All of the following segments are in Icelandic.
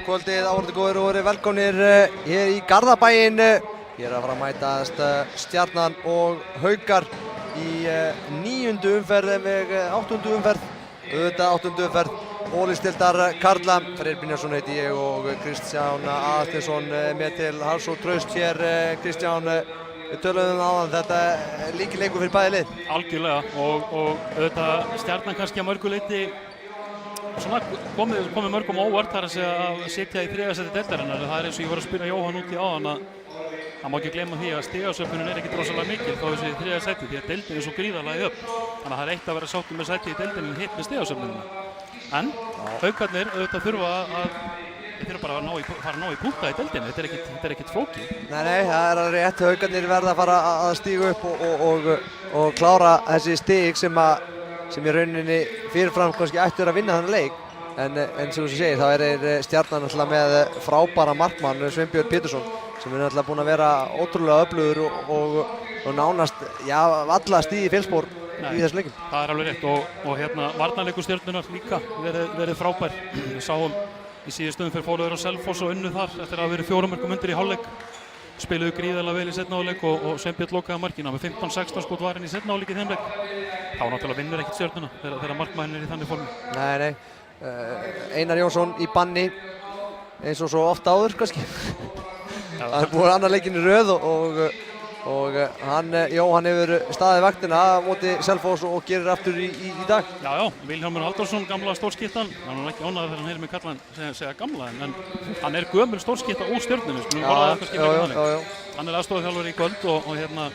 Góða kvöldið, áhorfendur góðir og verið velkomnir hér í Garðabæinn. Hér að fara að mætast Stjarnan og Haukar í 9. umferð með 8. umferð. Auðvitað 8. umferð Ólistildar Karla. Freyr Brynjarsson heiti ég og Kristján Aðalsteinsson með til hals og traust hér. Kristján, við töluðum áðan, þetta er lykilleikur fyrir bæði lið. Algjörlega og auðvitað Stjarnan kannski að mörgu leyti svona komið mörgum óvart þar að segja að sitja í 3. sæti deildarinnar. Það er eins og ég var að spyrja Jóhann út í áðan að það má ekki gleyma því að stigasöfnunin er ekkert rosalega mikil þó þessi í 3. sæti því að deildin er svo gríðarlega upp. Þannig að það er eitt að vera sáttur með sæti í deildinni en hitt með stigasöfnunina. En Haukarnir auðvitað þurfa bara að fara að ná í punkta í deildinni. Þetta er ekkert flókið. Nei, það er alveg rétt. Haukarnir verða að fara að stíga upp og klára þessi stig sem í rauninni fyrirfram kannski ættu að vinna þannig leik. En sem þú segir, þá er Stjarnan náttúrulega með frábæra markmann, Sveinbjörn Pétursson, sem er náttúrulega búinn að vera ótrúlega öflugur og nánast, alla stíð í feilspor í þessum leikum. Það er alveg rétt og hérna varnarleikur Stjörnunnar líka verið frábær. Við sáum í síðustu umferð fóru þeir á Selfoss og unnu þar eftir að hafa verið 4 mörkum undir í hálfleik. Spiluðu gríðarlega vel í seinni hálfleik og Sveinbjörn lokaði markina með 15-16 skot varinn í seinni hálfleik í þeim leik. Þá náttúrulega vinnur ekkert Stjörnuna þegar markmaðurinn er í þannig formi. Nei. Einar Jónsson í banni eins og svo ofta áður kannski. Það er búið annar leikinn í röð og hann hefur staðið vaktina á móti Selfoss og gerir aftur í dag. Já, Vilhjálmur Halldórsson, gamla stórskittan. Hann er ekki ánægður þegar hann heyrir mig kalla hann segja gamla en hann er gömul stórskitta úr Stjörnunni. Hann er aðstoðarþjálfari í kvöld og hérna,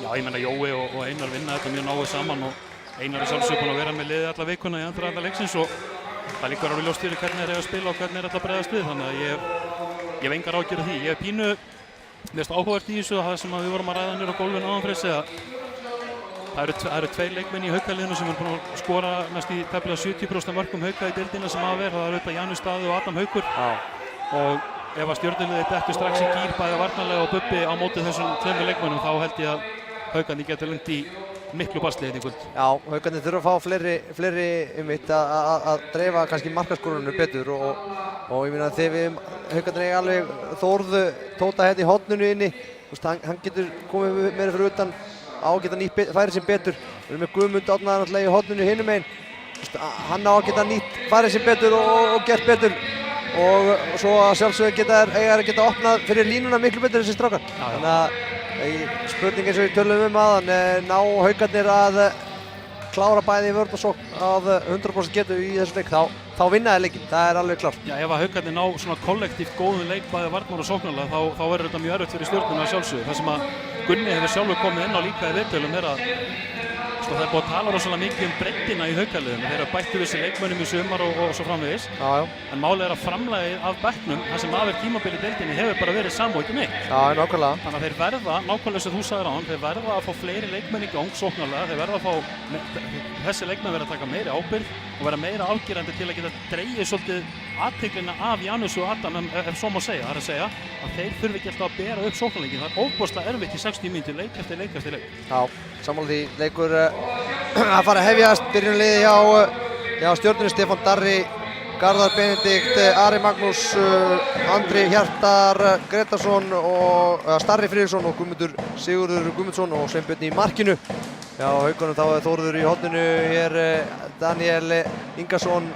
ég meina Jói og Einar vinna þetta mjög náið saman og Einar er sjálfsög búinn að vera með liðið alla vikuna í aðdraganda leiksins og það liggur alveg ljóst fyrir hvernig þeir eiga að spila og hvernig þeir ætla að bregðast við, þannig að ég hef engar áhyggjur af því. Ég er pínu mest áhugavert í þessu það sem við vorum að ræða niður á gólfinu áðan fyrir að það eru 2 leikmenn í Haukaliðinu sem eru búin að skora mest í tæplega 70% mörkum Hauka í deildina sem af er. Það eru auðvitað Janus Daði og Adam Haukur og ef að Stjörnuliðið dettur strax í gír bæði varnarlega og Bubbi á móti þessum 2 leikmennum þá held ég að Haukarnir getur lent í miklu basli hérna í kvöld. Já, Haukarnir þurfa að fá fleiri að dreifa kannski markaskorunum betur og ég meina þegar Haukarnir eiga alveg Þórð Tóta hérna í horninu inni, hann getur komið meira fyrir utan á að geta nýtt færið sem betur. Við erum með Guðmund Árna náttúrulega í horninu hinum megin, hann á að geta nýtt færið sem betur og gert betur og svo að sjálfsögðu geta opnað fyrir línuna miklu betur þessi strákar. Þannig að spurning eins og við tölum aðan, ná Haukarnir að klára bæði vörn og sókn að 100% getu í þessu leik, þá vinna þeir leikinn, það er alveg klart. Já, ef að Haukarnir ná svona kollektíft góðum leik bæði varnar og sóknarlega þá verður þetta mjög erfitt fyrir Stjörnuna að sjálfsögðu. Það sem að Gunni hefur sjálfur komið inn á líka í viðtölum er að það er búið að tala rosalega mikið breiddina í Haukaliðinu. Þeir eru bættu við sig leikmönnum í sumar og svo framvegis. En málið er að framlagið af bekknum, það sem af tímabili í deildinni hefur bara verið sama og ekki neitt. Já, nákvæmlega. Þannig að þeir verða, nákvæmlega sem þú sagðir áðan, þeir verða að fá fleiri leikmenn í gang sóknarlega. Þeir verða að fá, þessi leikmenn verða að taka meiri ábyrgð og vera meira afgerandi til að geta dregið svolítið athyglinna af Janus og Adam ef svo má segja. Það er að segja að þeir þurfi ekki alltaf að bera upp sóknarleikin. Það er ofboðslega erfitt í 60 mínútur leik eftir leik. Já, sammála því. Leikur að fara að hefjast, byrjunarliði hjá Stjörnunni, Stefán Darri, Garðar Benedikt, Ari Magnús, Andri Hjartar Gretarsson og Starri Friðriksson og Guðmundur Sigurður Guðmundsson og Sveinbjörn í markinu. Já, Haukunum þá er Þórður í horninu hér, Daniel Ingarsson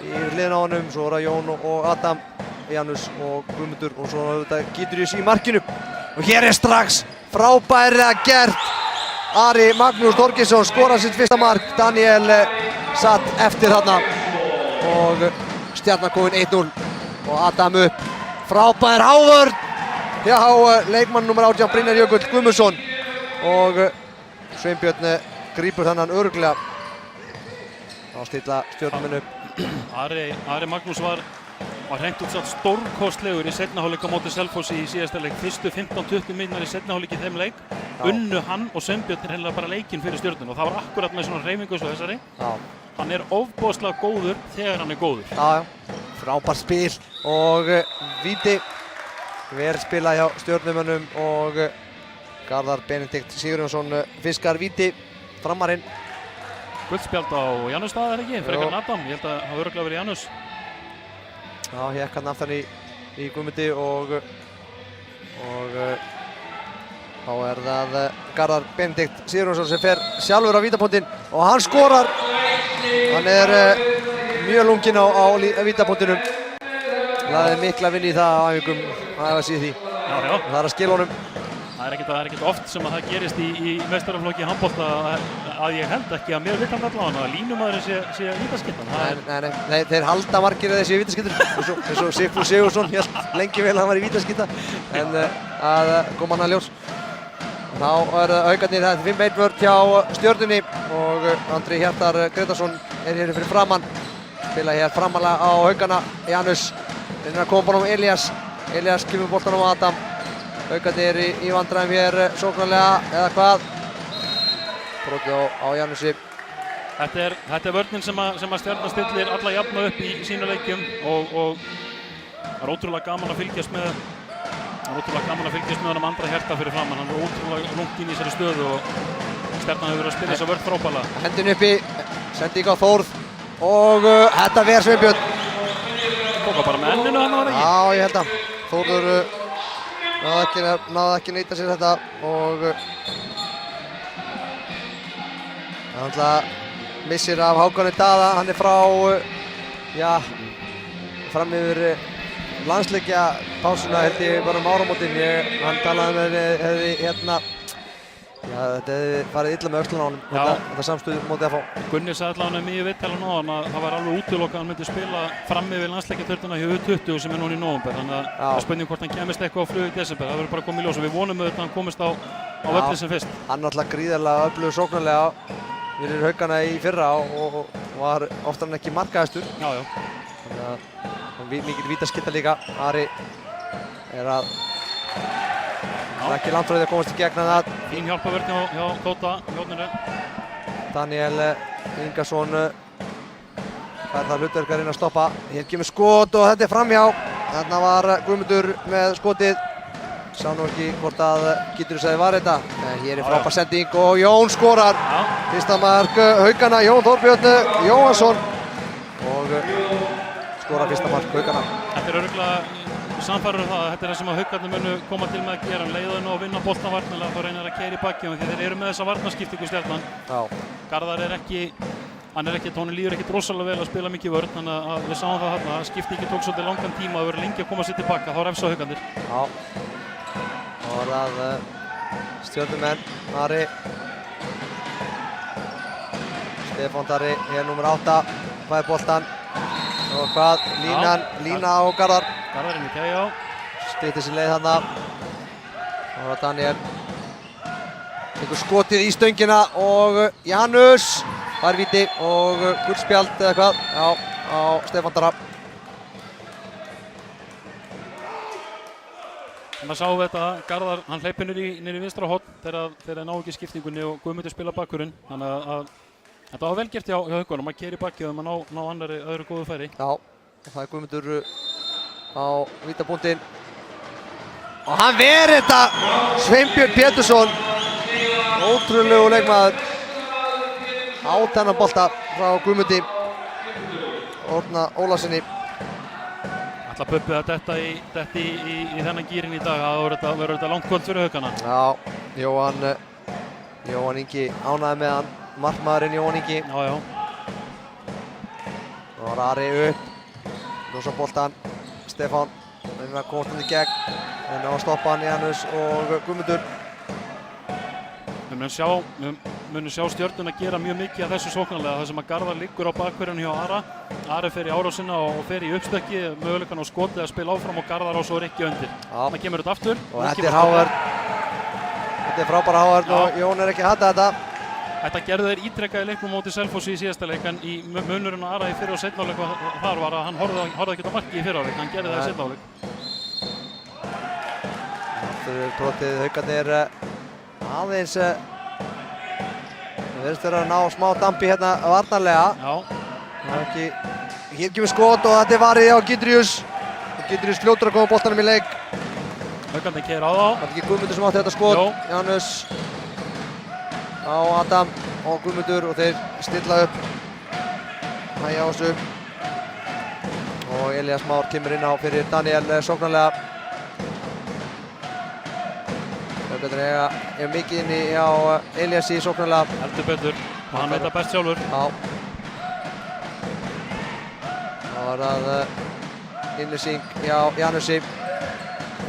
í hliðina á honum, svo er það Jón og Adam, Janus og Guðmundur og svo auðvitað Gíturíus í markinu. Og hér er strax frábærlega gert. Ari Magnús Þorgeirsson skorar sitt fyrsta mark, Daniel satt eftir þarna og Stjarnan komin 1-0 og Adam upp. Frábær hávörn hjá leikmann nr. 18 Brynjar Jökull Guðmundsson og Sveinbjörn grípur þannan örugglega að stilla Stjörnumenn upp. Ari Magnús var hreint út sagt stórkostlegur í seinna hálfleik á móti Selfossi í síðasta leik. Fyrstu 15-20 mínútur í seinna hálfleik í þeim leik unnu hann og Sveinbjörn hreinlega bara leikinn fyrir Stjörnuna og það var akkurat með svona hreyfingu eins og þessari. Hann er ofboðslega góður þegar hann er góður. Já, frábært spil og víti verð spila hjá Stjörnumönnum og Garðar Benedikt Sigurjónsson fiskar víti framarinn. Guldspjald á Janus Daði ekki, frekar en Adam. Ég held að það hafi örugglega verið Janus. Já, hékk hann aftan í Guðmundi og þá það Garðar Benedikt Sigurjónsson sem fer sjálfur á vítapunktinn og hann skorar. Hann mjög lunginn á vítapunktinum. Lagði mikla vinnu í það á æfingum að æfa sig í því. Já. Það að skila honum. Það ekkert oft sem að það gerist í meistaraflokki handbolta að ég held ekki að mér vitandi allavega að línumaðurinn sé vítaskyldan. Nei, þeir halda margir að þeir séu vítaskyldur eins og Sigfús Sigurðsson hélt lengi vel að hann var í vítaskylda en að kom hann að ljós. Þá Haukarnir, þetta 5-1 vörn hjá Stjörnunni og Andri Hjartar Gretarsson hér fyrir framann. Spila hér framalega á Haukana. Janus reynir að koma bánum Elías kemur boltanum á Adam. Haukarnir í vandræðum hér sóknarlega eða hvað. Brotið á Janusi. Þetta er vörnin sem að Stjarnan stillir alla jafna upp í sínu leikjum og það er ótrúlega gaman að fylgjast með honum Andra Hjarta fyrir framann. Hann er ótrúlega langt inn í þessari stöðu og Stjarnan hefur verið að spila þessa vörn frábærlega. Hendin uppi, sending á Þórð og þetta ver Sveinbjörn. Tóka bara með enninu hann var ekki? Já, ég held að Þórður náði ekki nýta sér þetta og hann missir af Hákoni Daða. Hann frá fram yfir landsleikja pásuna held ég bara áramótin. Hann talaði með þetta hefði farið illa með öxlun á honum þetta samstuð mótið að fá. Gunni sagði allavega mjög viðtala á hann að það var alveg útilokað að hann myndi spila fram yfir landsleikjaþörfina hjá U20 sem núna í nóvember, þannig að það er spurning hvort hann kemist eitthvað á flug í desember. Það verður bara komið í ljós og við vonum auðvitað að hann komist á völlinn sem fyrst. Hann náttúrulega gríðarlega öflugur sóknarlega fyrir Haukana í fyrra og var oftar en ekki markahæstur. Mikil vítaskylda líka. Ari ekki langt frá því að komast í gegn það. Fín hjálpavörn hjá Tóta hjórninu. Daniel Ingarsson fær það hlutverk að reyna að stoppa. Hér kemur skot og þetta framhjá. Þarna var Guðmundur með skotið. Sá nú ekki hvort að Gíturinn sagði var þetta. En hér frábær sending og Jón skorar. Fyrsta mark Haukana, Jón Þórbjörn Jóhannsson og skorar fyrsta mark Haukana. Þetta örugglega sannfærður það að þetta það sem að Haukarnir munu koma til með að gera. Leiðinu og vinna boltan varnarlega þá reynir að keyra í bakið því þeir eru með þessa varnarskiptingu Stjarnan. Garðar honum líður ekkert rosalega vel að spila mikið vörn, þannig að við sáum það þarna. Skiptingin tók svolítið langan tíma og verður lengi að koma sér tilbaka, þá refsa Haukarnir. Þá það Stjörnumenn, Ari Stefán Darri, hér nummer 8, fær boltan og hvað, lína á Garðar. Garðar inn í tegjá. Styttir sér leið þarna. Og Daniel tekur skotið í stöngina og Janus fær víti og gullspjald eða hvað, á Stefán Darra. Þannig að sáum við þetta, Garðar, hann hleypir niður í vinstra horn þegar ná ekki skiptingunni og Guðmundur spila bakkurinn. Þannig að þetta var vel gert hjá Haukunum að keyra í bakið um að ná öðru góðu færi. Já, og það er Guðmundur á vítapunktinn. Og hann verið þetta! Sveinbjörn Pétursson, ótrúlegu leikmaður. Á þennan bolta frá Guðmundi Árna Ólafssyni. Ætla Bubbi að detta í þennan gírinn í dag. Það verður þetta langt kvöld fyrir Haukana. Já, Jóhann Ingi ánægði með hann. Markmaðurinn Jóhann Ingi. Já. Það var Ari upp. Lósa boltan. Stefán reynir að komast hann í gegn. Reynir að stoppa hann Janus og Guðmundur. Við munum sjá Stjörnuna gera mjög mikið af þessu sóknarlega þar sem að Garðar liggur á bakverðinu hjá Ara. Ari fer í árásina og fer í uppstökki, möguleikann á skotið að spila áfram og Garðar á svo ekki undir. Þannig kemur þetta aftur. Og þetta er Hávarð. Þetta er frábæra Hávarð og Jón ekki að hata þetta. Þetta gerðu þeir ítrekað í leiknum móti Selfossi í síðasta leik en í munurinn á Ara í fyrri og seinni hálfleik þar var að hann horfði ekki á marki í fyrri hálfleik, hann gerði það í seinni hálfleik. Aftur brotið Haukarnir aðeins við verðum að ná smá dampi hérna varnarlega. Hér kemur skot og þetta er varið á Gítrius. Gítrius fljótur að koma boltanum í leik. Haukarnir keyra á þá. Það er ekki Guðmundur sem átti þetta skot. Janus á Adam og Guðmundur og þeir stilla upp. Hægja á þessu. Og og Elías Már kemur inn á fyrir Daniel sóknarlega. Haukarnir eiga mikið inni hjá Elíasi sóknarlega. Heldur betur, og hann veit það best sjálfur. Já. Það var að innlýsing hjá Janusi.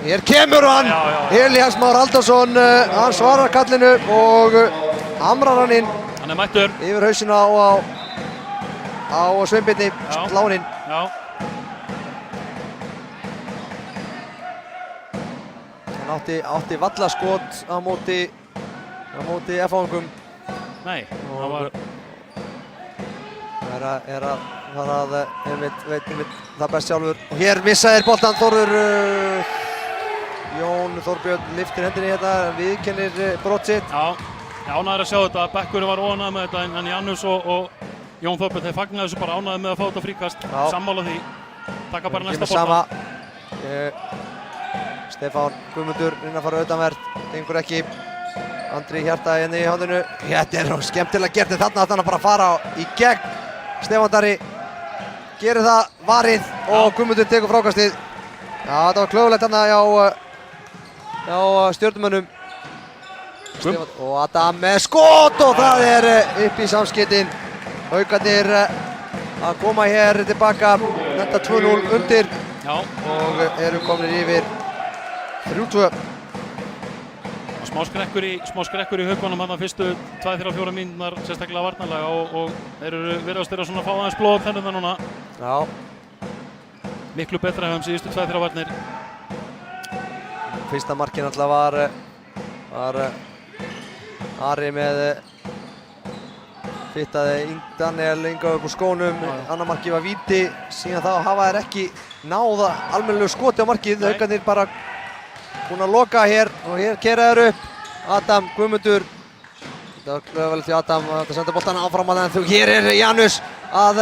Hér kemur hann! Elías Már Halldórsson, hann svarar kallinu og hamrar hann inn. Hann er mættur. Yfir hausina á Sveinbirni, sláninn. Já. Hann átti vallaskot á móti F-fáingum. Nei, það var... veit það best sjálfur. Og hér missaðir boltan Þórður. Jón Þórbjörn lyftir hendinni hérna, viðkennir brot sitt. Já, ánægður að sjá þetta. Bekkurinn var óánægður með þetta en Janus og Jón Þórbjörn, þeir fagnaði þessu bara ánægður með að fá þetta fríkast. Sammála því. Taka bara næsta bolta. Stefán Guðmundur inn að fara utanvert, gengur ekki. Andri Hjarta hérna í handinu. Þetta er skemmtilega gert en þarna átti hann að bara fara í gegn. Stefán Darri gerir það varið og Guðmundur tekur frákastið. Já, þetta var klöfulegt hérna hjá Stjörnumönnum. Og Adam með skot og það er upp í samskeytin. Haukarnir að koma hér tilbaka, þetta 2-0 undir. Já. Og eru komnir yfir 3-2. Smá skrekkur í Haukunum hann fyrstu 2-3-4 mínúturnar, sérstaklega varnarlega og virðast þeirra svona að fá aðeins blóð á tennurnar núna. Já. Miklu betra hefum síðustu 2-3 varnir. Fyrsta markið náttúrulega var Ari með fittaði Daniel Inga upp úr skónum. Annar markið var víti, síðan þá hafa þeir ekki náða almennilegu skoti á markið. Haukarnir bara búin að loka hér og hér keyra þeir upp. Adam Guðmundur. Þetta var klöfulegt hjá Adam að senda boltan áfram að það. Hér er Janus að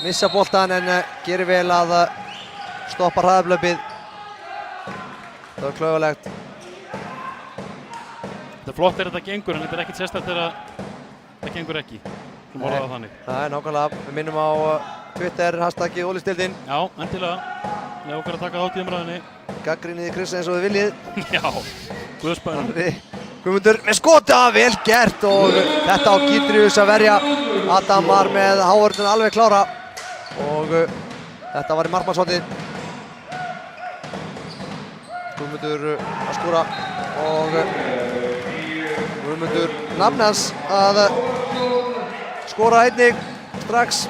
missa boltan en gerir vel að stoppa hraðahlaupið. Það var klöfulegt. Þetta er flott þegar þetta gengur en þetta er ekkert sérstakt þegar það gengur ekki. Þú orðaði það þannig. Það er nákvæmlega. Við minnum á Twitter hashtagið Ólistildin. Já, endilega. Leif okkar að taka þátt í umræðinni. Gagnrýnið Chris eins og þið viljið. Já, guðspæðan. Guðmundur með skota, vel gert og þetta á Gítrius að verja. Adam var með hávörðun alveg klára og þetta var í markmannshotið. Guðmundur að skora og Guðmundur nafni hans að skora einnig strax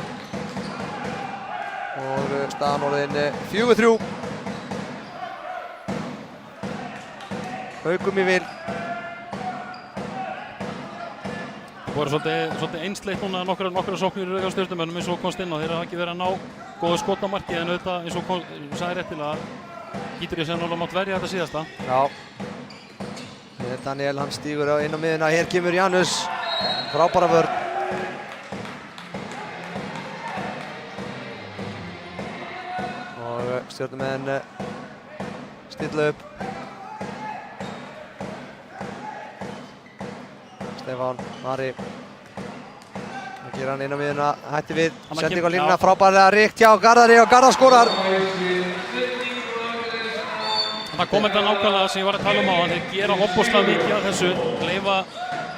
og staðan orðin 4-3. Haukum í vil. Það voru svolítið einsleitt núna nokkra sóknir í rauða Stjörnumönnum eins og komst inn á. Þeir hafa ekki verið að ná góðu skot á markið en auðvitað eins og sagði réttilega Gítrius sem náttúrulega mátt verja þetta síðasta. Já. Daniel hann stígur inn á miðuna. Hér kemur Janus. Frábæra vörn. Og Stjörnumenn stilla upp. Stefán Ari. Það gerir hann inn á miðuna. Hætti við. Sending á línuna. Frábærlega ríkt hjá Garðari og Garðar skorar. Það kom þetta nákvæmlega sem ég var að tala á hann. Þeir gera ofboðslega mikið af þessu.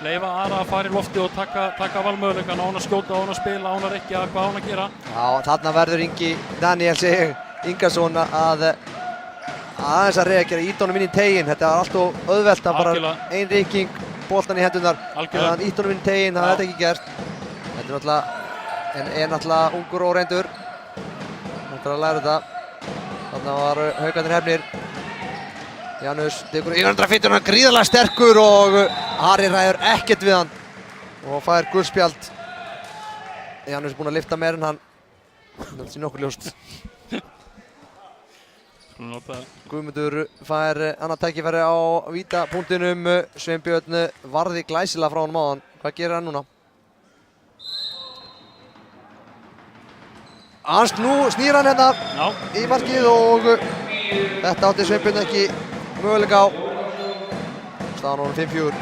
Leyfa Ara að fara í lofti og taka valmöguleikann á hann að skjóta, á hann að spila, á hann að rekkja, hvað á hann að gera. Já, þarna verður Ingi Daniel Ingason að aðeins að reyða að gera ídónum inn í teginn. Þetta var alltof auðvelt að bara ein reyking, boltan í hendunar. Þannig að ídónum inn í teginn, það er þetta ekki gert. Þetta er náttúrulega ungur og reyndur. Þetta er að læra þetta. Þarna var Haukarnir hefnir. Janus tekur yfirhandrafittur, hann er gríðarlega sterkur og Ari ræður ekkert við hann og fær gulspjald. Janus er búinn að lyfta meir en hann. Það sé nokkuð ljóst. Guðmundur fær annað tækifæri á vítapunktinum. Sveinbjörn varði glæsilega frá honum áðan. Hvað gerir hann núna? Hann snýr hann hérna í markið og þetta átti Sveinbjörn ekki möguleika á. Staðan honum 5-4.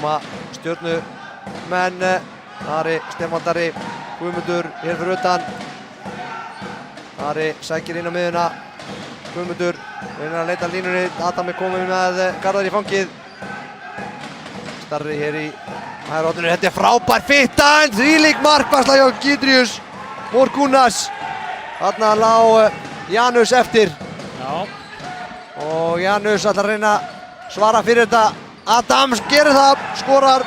koma Stjörnumenn. Ari, Stefán Darri, Guðmundur hér fyrir utan. Ari sækir inn á miðjuna. Guðmundur reynir að leita línunni. Adam er kominn með Garðar í fangið. Starri hér í hægri horninu. Þetta er frábær fitta en þvílík markvarsla hjá Gídrius Morgunas. Þarna lá Janus eftir. Já. Og Janus ætlar að reyna að svara fyrir þetta. Adams gerir það, skorar.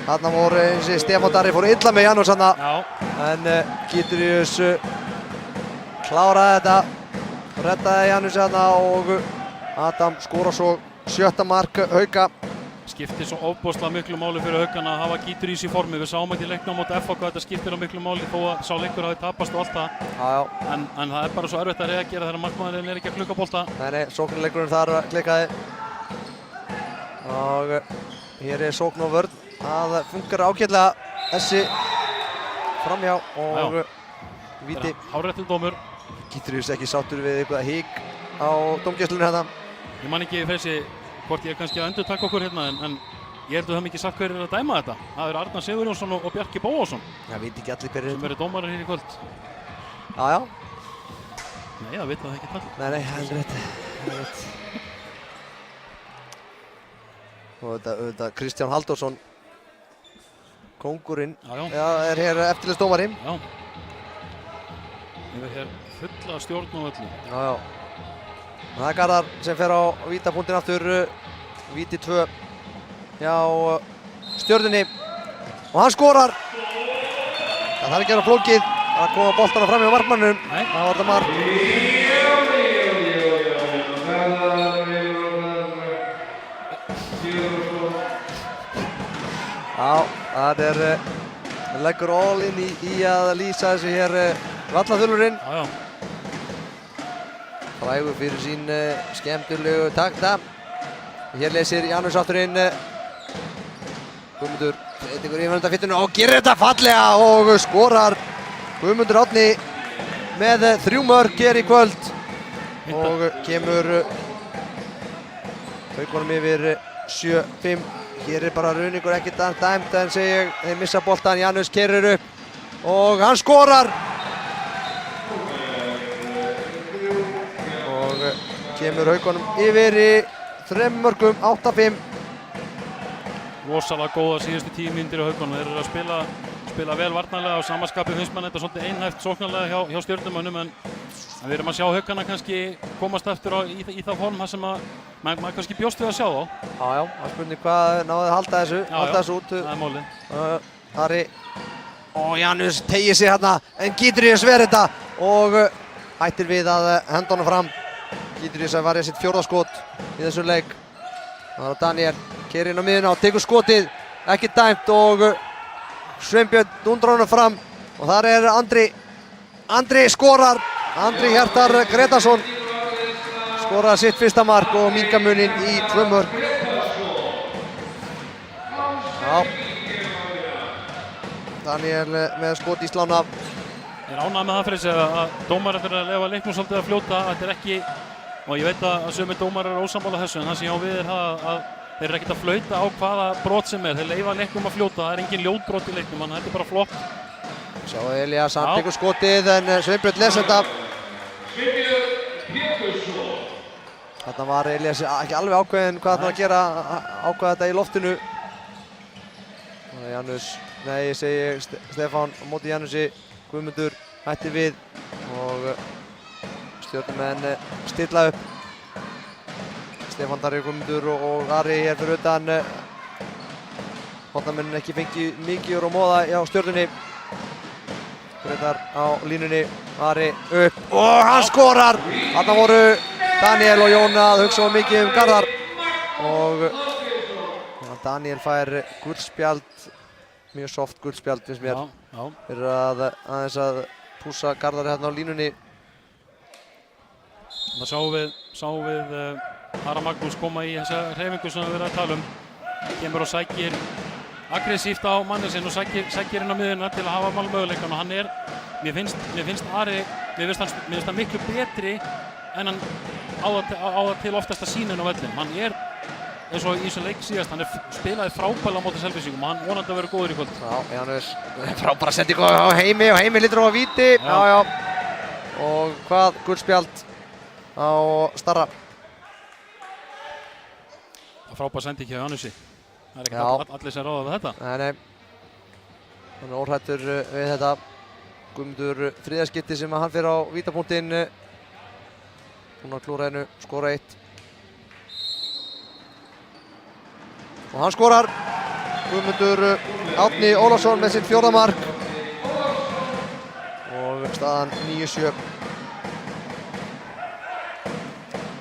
Þarna voru eins og Stefán Darri fór illa með Janus þarna. Já. En Gídrius kláraði þetta. Reddaði Janus þarna og Adam skorar svo 7. mark Hauka. Skiptir svo ofboðslega miklu máli fyrir Haukana að hafa Gídrius í formi. Við sáum ekki leikna á móti FH hvað þetta skiptir á miklu máli þó að sá leikur hafi tapast og allt það. Já. En það er bara svo erfitt að reagera þegar markmaðurinn er ekki að klukka bolta. Nei, sóknarleikurinn þar klikkaði. Og hér er sókn og vörn. Það funkar ágætlega þessi framhjá og víti. Hárréttur dómur. Gídrius ekki sáttur við eitthvað hík á dómgæslunni hérna. Ég man ekki Freysi hvort ég er kannski að endurtaka okkur hérna en ég held að það hef ekki sagt hver er að dæma þetta. Það eru Arnar Sigurjónsson og Bjarki Bóasson. Það veit ekki allir hverjir sem eru dómarar hér í kvöld. Já. Nei, það vita það ekki allir. Nei, það er rétt. Og þetta Kristján Halldórsson, kóngurinn, er hér eftirlitsdómari. Já. Ég er hér fulla stjórn á öllu. Já. Það er Garðar sem fer á vítapunktinn aftur, víti 2 hjá Stjörnunni og hann skorar. Það þarf ekki að vera flókið að koma boltana fram hjá markmannum. Það var þetta mark. Já, það leggur all inn í að lýsa þessu hér vallaþulurinn. Já. Frægur fyrir sín skemmtilegu takta. Hér leysir Janus aftur inn. Guðmundur tekur yfir fittuna og gerir þetta fallega og skorar. Guðmundur Árni með 3 mörk hér í kvöld. Og kemur Haukunum yfir 7-5. Hér er bara runingur ekkert dæmt en segi ég, þeir missa boltan. Janus keyrir upp og hann skorar. Kemur Haukunum yfir í 3 mörkum, 8-5. Rosalega góða síðustu 10 mínútur í Haukunum. Þeir eru að spila vel varnarlega og samaskapi finnst mann þetta svolítið einhæft sóknarlega hjá Stjörnumönnum en við erum að sjá Haukana kannski komast eftir í það form þar sem maður kannski bjóst við að sjá þá. Já, það er spurning hvað náðu að halda þessu út. Það er málið. Ari og Janus tegir sig hérna en Gídrius ver þetta og hættir við að henda honum fram. Gídrius að varja sitt 4. skot í þessum leik. Það var Daniel, keyrir inn á miðjuna og tekur skotið, ekki dæmt og Sveinbjörn dundrar honum fram og þar er Andri skorar. Andri Hjartar Gretarsson skorar sitt 1. mark og minnka muninn í 2 mörk. Já. Daniel með skot í slána. Ég er ánægður með það Freysi að dómarar eru að leyfa leiknum svolítið að fljóta. Þetta er ekki, og ég veit að sumir dómarar eru ósammála þessu, en það sem ég á við er það að þeir eru ekkert að flauta á hvaða brot sem er. Þeir leyfa leiknum að fljóta, það er engin ljótbrot í leiknum, þannig að þetta er bara flott. Sjá Elías, hann tekur skotið en Sveinbjörn les þetta. Þarna var Elías ekki alveg ákveðinn hvað hann var að gera, ákveða þetta í loftinu. Janus, nei ég segi Stefán á móti Janusi. Guðmundur hættir við og Stjörnumenn stilla upp. Stefán Darri, Guðmundur og Ari hér fyrir utan. Hornamenn ekki fengið mikið úr á móða hjá Stjörnunni. Grétar á línunni, Ari upp og hann skorar! Þarna voru Daniel og Jón að hugsa mikið Garðar og Daniel fær gulspjald, mjög soft gulspjald finnst mér. Fyrir að aðeins að pússa Garðar hérna á línunni. Það sáum við Ara Magnús koma í þessa hreyfingu sem við erum að tala um. Kemur og sækir aggressíft á manni sinn og sækir inn á miðjuna til að hafa möguleikann og hann er, mér finnst hann miklu betri en hann á það til oftast að sýna inn á vellin. Hann er eins og í þessum leik síðast, hann spilaði frábæla á móti Selfyssingum og hann vonandi að vera góður í kvöld. Já, Janus frábæra sendingu á Heimi og Heimi lítur á víti. Já. Og hvað, guldspjald á Starra. Frábær sending hjá Janusi. Það er ekki allir sem ráða við þetta. Nei. Hann er óhrættur við þetta. Guðmundur þriðja sem hann fyrir á vítapunktinn. Búinn að klúra hennu, skora 1. Og hann skorar. Guðmundur Árni Ólafsson með sitt 4. mark. Og staðan 9-7.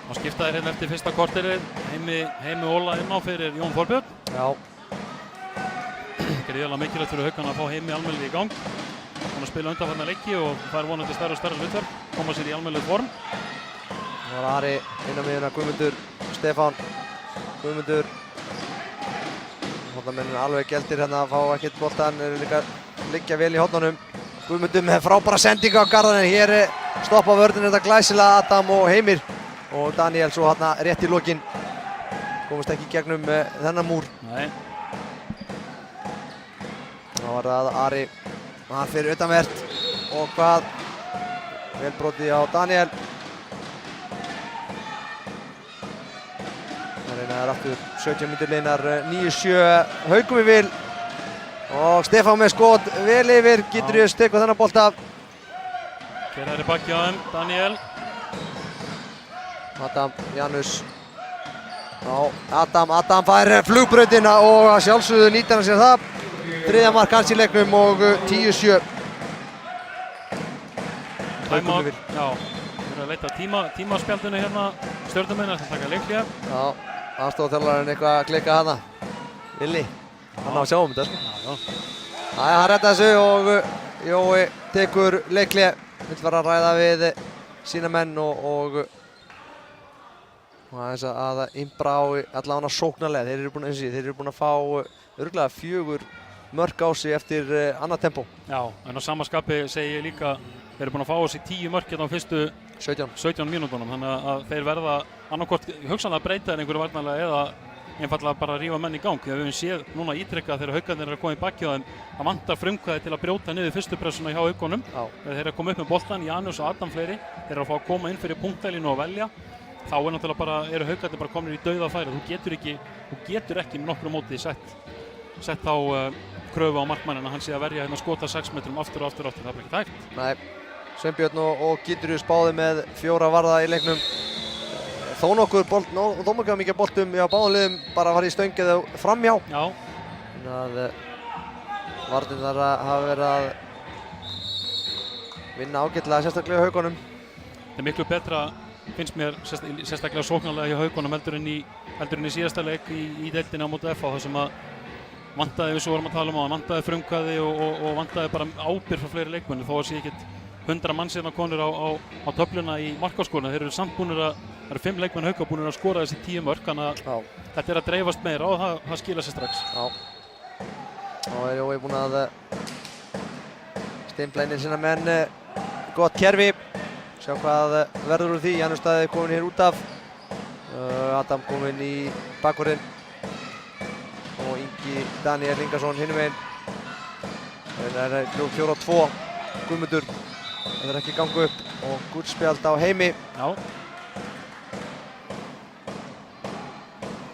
Hann skiptaði hérna eftir fyrsta korterið. Heimi Óla inn á fyrir Jón Þorbjörn. Já. Gríðarlega mikilvægt fyrir Haukana að fá Heimi almennilega í gang. Hann að spila undanfarna leiki og fær vonandi stærra og stærra hlutverk. Koma sér í almennilegt form. Það var Ari inn á miðjuna, Guðmundur, Stefán. Guðmundur. Hornamenn alveg geldir hérna að fá ekkert boltan, eru líka liggja vel í hornunum. Guðmundur með frábæra sendingu á garðanum. Hér stoppa vörðin þetta glæsilega Adam og Heimir. Og Daniel svo hérna rétt í lokin. Komist ekki gegnum þennan múr. Nei. Þá var það Ari. Hann fyrir utanvert. Og hvað? Vel brotið á Daniel. Það reynaði aftur 17 mínútur liðnar 9-7 Haukum í vil. Og Stefán með skot vel yfir. Gítrius tekur þennan bolta. Gerðar í bakki á þeim, Daniel. Adam, Janus. Já, Adam fær flugbrautina og að sjálfsögðu nýtir hann sér það. 3. mark hans í leiknum og 10-7. Timeout, já. Við erum að leita tímaspjaldinu hérna. Stjörnumenn að taka leikhlé. Já, aðstoðarþjálfarinn eitthvað að klikka hana. Villi, hann á að sjá þetta sko. Já. Hann redda þessu og Jói tekur leikhlé. Vill fara að ræða við sína menn og aðeins að impra á allavega sóknarlega. Þeir eru búin að fá örugglega 4 mörk á sig eftir annað tempó. Já, en á sama skapi segi ég líka þeir eru búin að fá á sig 10 mörk hérna á fyrstu 17 mínútunum. Þannig að þeir verða annarkvort hugsanlega að breyta einhverju varnarlega eða einfallega bara að rífa menn í gang. Þegar við höfum séð núna ítrekka þegar Haukarnir eru að koma í bakki á þeim að vantar frumkvæði til að brjóta niður fyrstu pressuna hjá Haukunum. Þeir eru að koma upp með boltan, Janus og Adam fleiri. Þeir eru að fá að koma inn fyrir punktælínu og velja. Þá náttúrulega bara eru Haukarnir bara komin í dauðafæri. Þú getur ekki með nokkru móti sett þá kröfu á markmanninn að hann sé að verja hérna skota 6 metrum aftur og aftur. Það er ekki hægt. Nei, Sveinbjörn og Gítrius báði með 4 varða í leiknum. Þó nokkuð mikið boltum hjá báðum liðum bara var í stöng eða framhjá. Já. Þannig að varnirnar hafa verið að vinna ágætlega sérstaklega í Haukunum. Það er miklu betra, finnst mér, sérstaklega sóknarlega hjá Haukunum heldur en í síðasta leik í deildinni á móti FH þar sem að vantaði, við svo vorum að tala um á, vantaði frumkvæði og vantaði bara ábyrgð frá fleiri leikmenni þó að sé ekkert 100 mann síðan konur á töfluna í markaskoruna. Þeir eru samt búinir að, það eru 5 leikmenn Hauka búinir að skora þessi 10 mörk, þannig að þetta er að dreifast meira og það skila sér strax. Já. Þá er Jói búinn að stimpla inn í sína menn. Gott kerfi. Sjá hvað verður úr því. Janus Daði komin hér út af. Adam komin í bakvörðinn. Og Ingi Daniel Ingarsson hinum meginn. Það er 4-2. Guðmundur. Það er ekki gangu upp. Og gullspjald á Heimi. Já.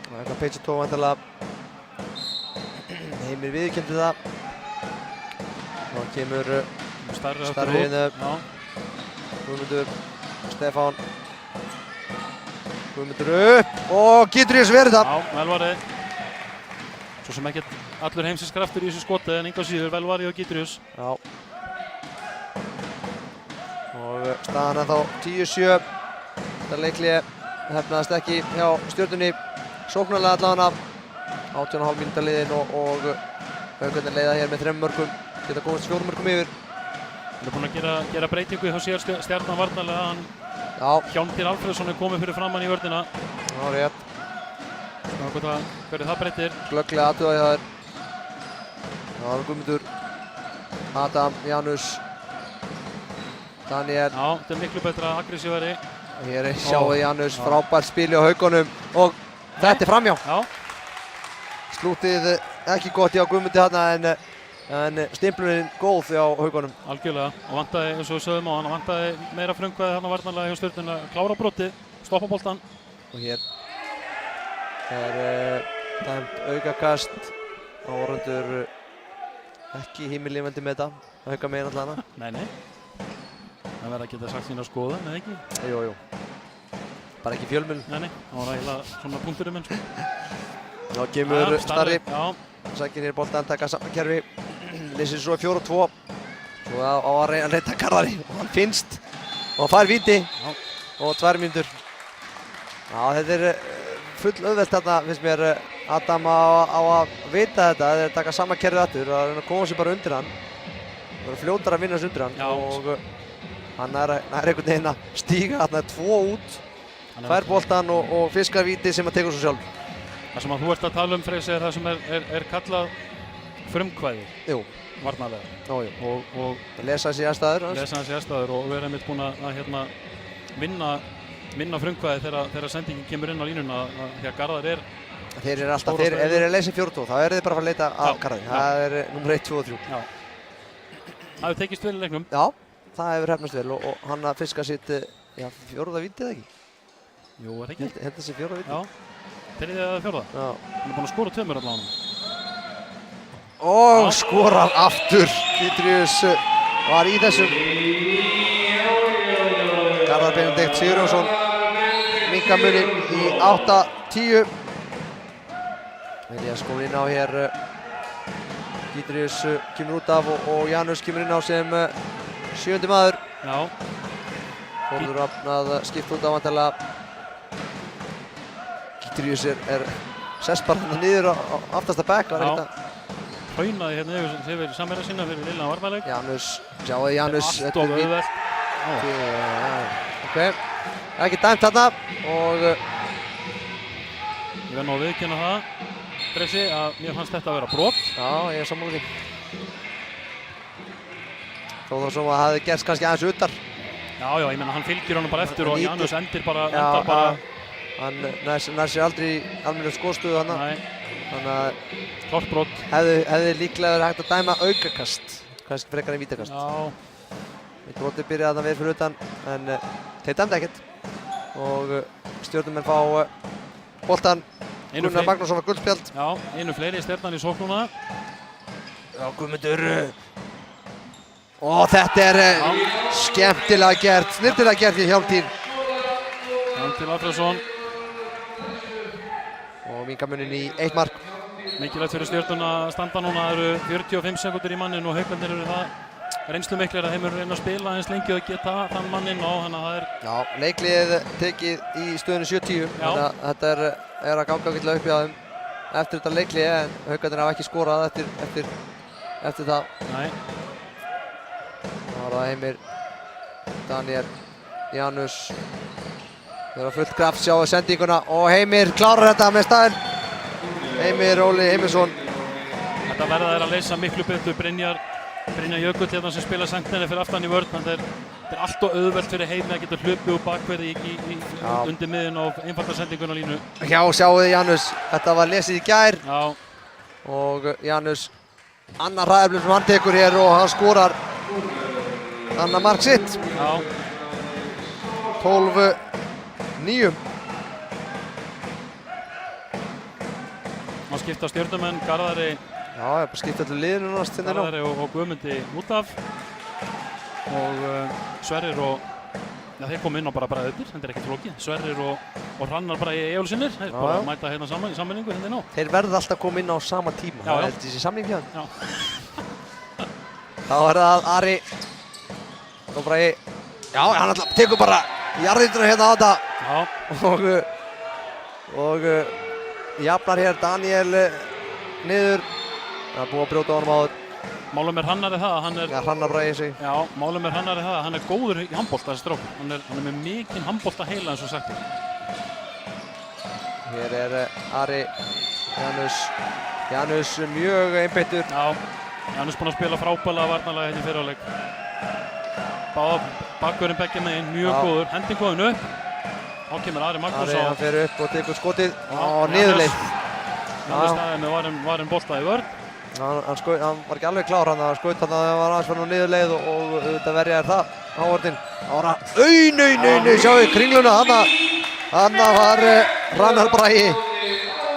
Það er eitthvað peysutóf vantarlega. Heimir viðurkenndi það. Þá kemur starri inn. Guðmundur, Stefán. Guðmundur upp og Gítrius verið það. Já, vel varið. Svo sem ekkert allur heimsins kraftur í þessu skoti en enga síður vel varið á Gítrius. Já. Og staðan er þá 10-7. Þetta leikli hefnaðist ekki hjá Stjörnunni. Sóknarlega allavega 18,5 mínúta liðin og Haukarnir leiða hér með 3 mörkum. Geta komist 4 mörkum yfir. Þeir eru búin að gera breytingu hjá sér Stjarnan varnarlega. Hjálmtýr Alfreðsson er komið fyrir framann í vörnina. Já, rétt. Hverju það breytir? Glögglega aðtöða hjá þér. Það var Guðmundur, Adam, Janus, Daniel. Já, þetta er miklu betra aggressívari. Hér sjáum við Janus, frábært spil á Haukunum og Þetta framhjá. Já. Slútið ekki gott hjá Guðmundi þarna en stimplunin góð hjá Haukunum. Algjörlega. Og vantaði, eins og við sögðum á hann, vantaði meira frumkvæði þarna varnarlega hjá Stjörnunni að klára brotið, stoppa boltann. Og hér dæmt aukakast. Áhorfendur ekki himinlifandi með þetta. Hauka megin allana. Nei. Það verða að geta sagt sína skoðun, eða ekki? Jú. Bara ekki fjölmiðlum. Nei. Það var eiginlega svona punkturinn minn, sko. Þá kemur Starri. Já. Sækir hér boltan, taka saman kerfi. Leysir svo 4-2. Svo á að reyna að leita Garðari. Og hann finnst. Og hann fær víti. Já. Og 2 mínútur. Já, þetta full auðvelt þarna, finnst mér. Adam á að vita þetta. Það taka sama kerfið aftur. Og reyna að koma sér bara undir hann. Það er fljótar að vinna sér undir hann. Já. Og hann er einhvern veginn að stíga þarna 2 út. Fær boltan og fiskar víti sem að tekur svo sjálf. Það sem að þú ert að tala Freysi, er það sem er kallað frumkvæði. Jú. Varnarlega. Jú. Og lesa þessi aðstæður. Lesa þessi aðstæður og við erum búin að vinna frumkvæði þegar sendingin kemur inn á línuna því að Garðar Þeir eru alltaf, ef þeir eru að leysa 4-2, þá eru þeir bara að fara að leita að Garðari. Það er nummer 1, 2 og 3. Já. Það hefur tekist vel í leiknum. Já, það hefur hefnast vel og hann að fiska sitt, 4. víti eða ekki? Jú, er ekki? Held þessi 4. víti. Já. 3. eða 4. Já. Hann er búin að skora 2 mörk allavega. Og skorar aftur. Dietrius var í þessum. Garðar Benedikt Sigurjónsson minnka munin í 8-10. Elias komur inn á hér. Dietrius kemur út af og Janus kemur inn á sem 7. maður. Já. Þórður Rafn að skipta út á vantarlega. Dietrius er sest bara hérna niður á aftasta bekk. Já. Hraunaði hérna yfir samherja sinna fyrir lilla varnarleik. Janus, sjáuði Janus. Allt of auðvelt. Ok, ekki dæmt þarna og ég verð nú að viðurkenna það, Freysi, að mér fannst þetta að vera brot. Já, ég er sammála því. Þó það sem að það hefði gerst kannski aðeins utar. Já, ég meina hann fylgir honum bara eftir og Janus endar bara. Hann nær sér aldrei í almennileg skoðstöðu þarna. Nei. Þannig að klárt brot. Hefði líklega verið hægt að dæma aukakast, kannski frekar en vítakast. Já. Brotið byrjaði þarna vel fyrir utan, en þeir dæmdi ekkert. Og Stjörnumenn fá boltan. Gunnar Magnússon var guldspjald. Já, einu fleiri Stjarnan í sóknuna. Já, Guðmundur. Og þetta er skemmtilega gert, snyrtilega gert í Hjálmtýr. Hjálmtýr Alfreðsson. Og minnka munin í 1 mark. Mikilvægt fyrir Stjörnuna að standa núna. Það eru 45 sekúndur í mannin og Haukarnir eru það reynslumiklir að þeim eru reyna að spila eins lengi og geta þann manninn og þannig að það er... Já, leikliðið tekið í stöðunni 7-10. Þannig að þetta er að ganga ágætlega upp í aðeim eftir þetta leiklið, en Haukarnir hafa ekki skorað eftir það. Nei. Það var það Heimir, Daniel, Janus. Þeir eru fullt kraft, sjáu sendinguna og Heimir klárar þetta með staðinn. Heimir Óli Heimisson. Þetta verða þeir að leysa miklu betur. Brynjar Jökull hérna sem spila sendinni fyrir aftan í vörn. Þetta er allt og auðvelt fyrir Heimi að geta hlupið úr bakverði undir miðin og einfalda sendinguna línu. Já, sjáuði Janus. Þetta var lesið í gær. Já. Og Janus, annar hræðaflum sem hann tekur hér og hann skorar annar mark sitt. Já. 12-9. Má skipta Stjörnumenn, Garðari. Já, ég bara skipta allir liðinu náttúrulega hérna. Garðari og Guðmundi út af. Og Sverrir og... Já, þeir komu inn á bara bræðurnir, þetta er ekkert flókið. Sverrir og Hrannar bara í Eyjólfsinnir. Þeir bara mæta hérna saman í sammenningu hérna inn á. Þeir verða alltaf að koma inn á sama tíma. Já, það er þessi samning hjá þeim. Já. Þá er það Ari. Og bara já, hann alltaf tekur bara jarðinduna hérna á þetta. Já. Og jafnar hér Daniel niður. Það er búið að brjóta á honum áður. Málum með Hrannar það að hann er... Já, Hrannar bara í sig. Já, málum með Hrannar það að hann er góður í handbolta þessi strákur. Hann er með mikinn handbolta heila eins og sagt er. Hér er Ari, Janus mjög einbeittur. Já, Janus búinn að spila frábælega varnarlega hérna í fyrra leik. Bakvörðin beggja megin, mjög góður. Hending góðin upp. Þá kemur Ari Magnús Ari, hann fer upp og tekur skotið á niðurleið. Janus staðið með varinn bolta í vörn. Hann var ekki alveg klár, hann skaut þarna þegar hann var aðeins farin á niðurleið og auðvitað verja þar Hávörðin. Ára, nei, sjáu kringluna, þarna var Hrannar Bragi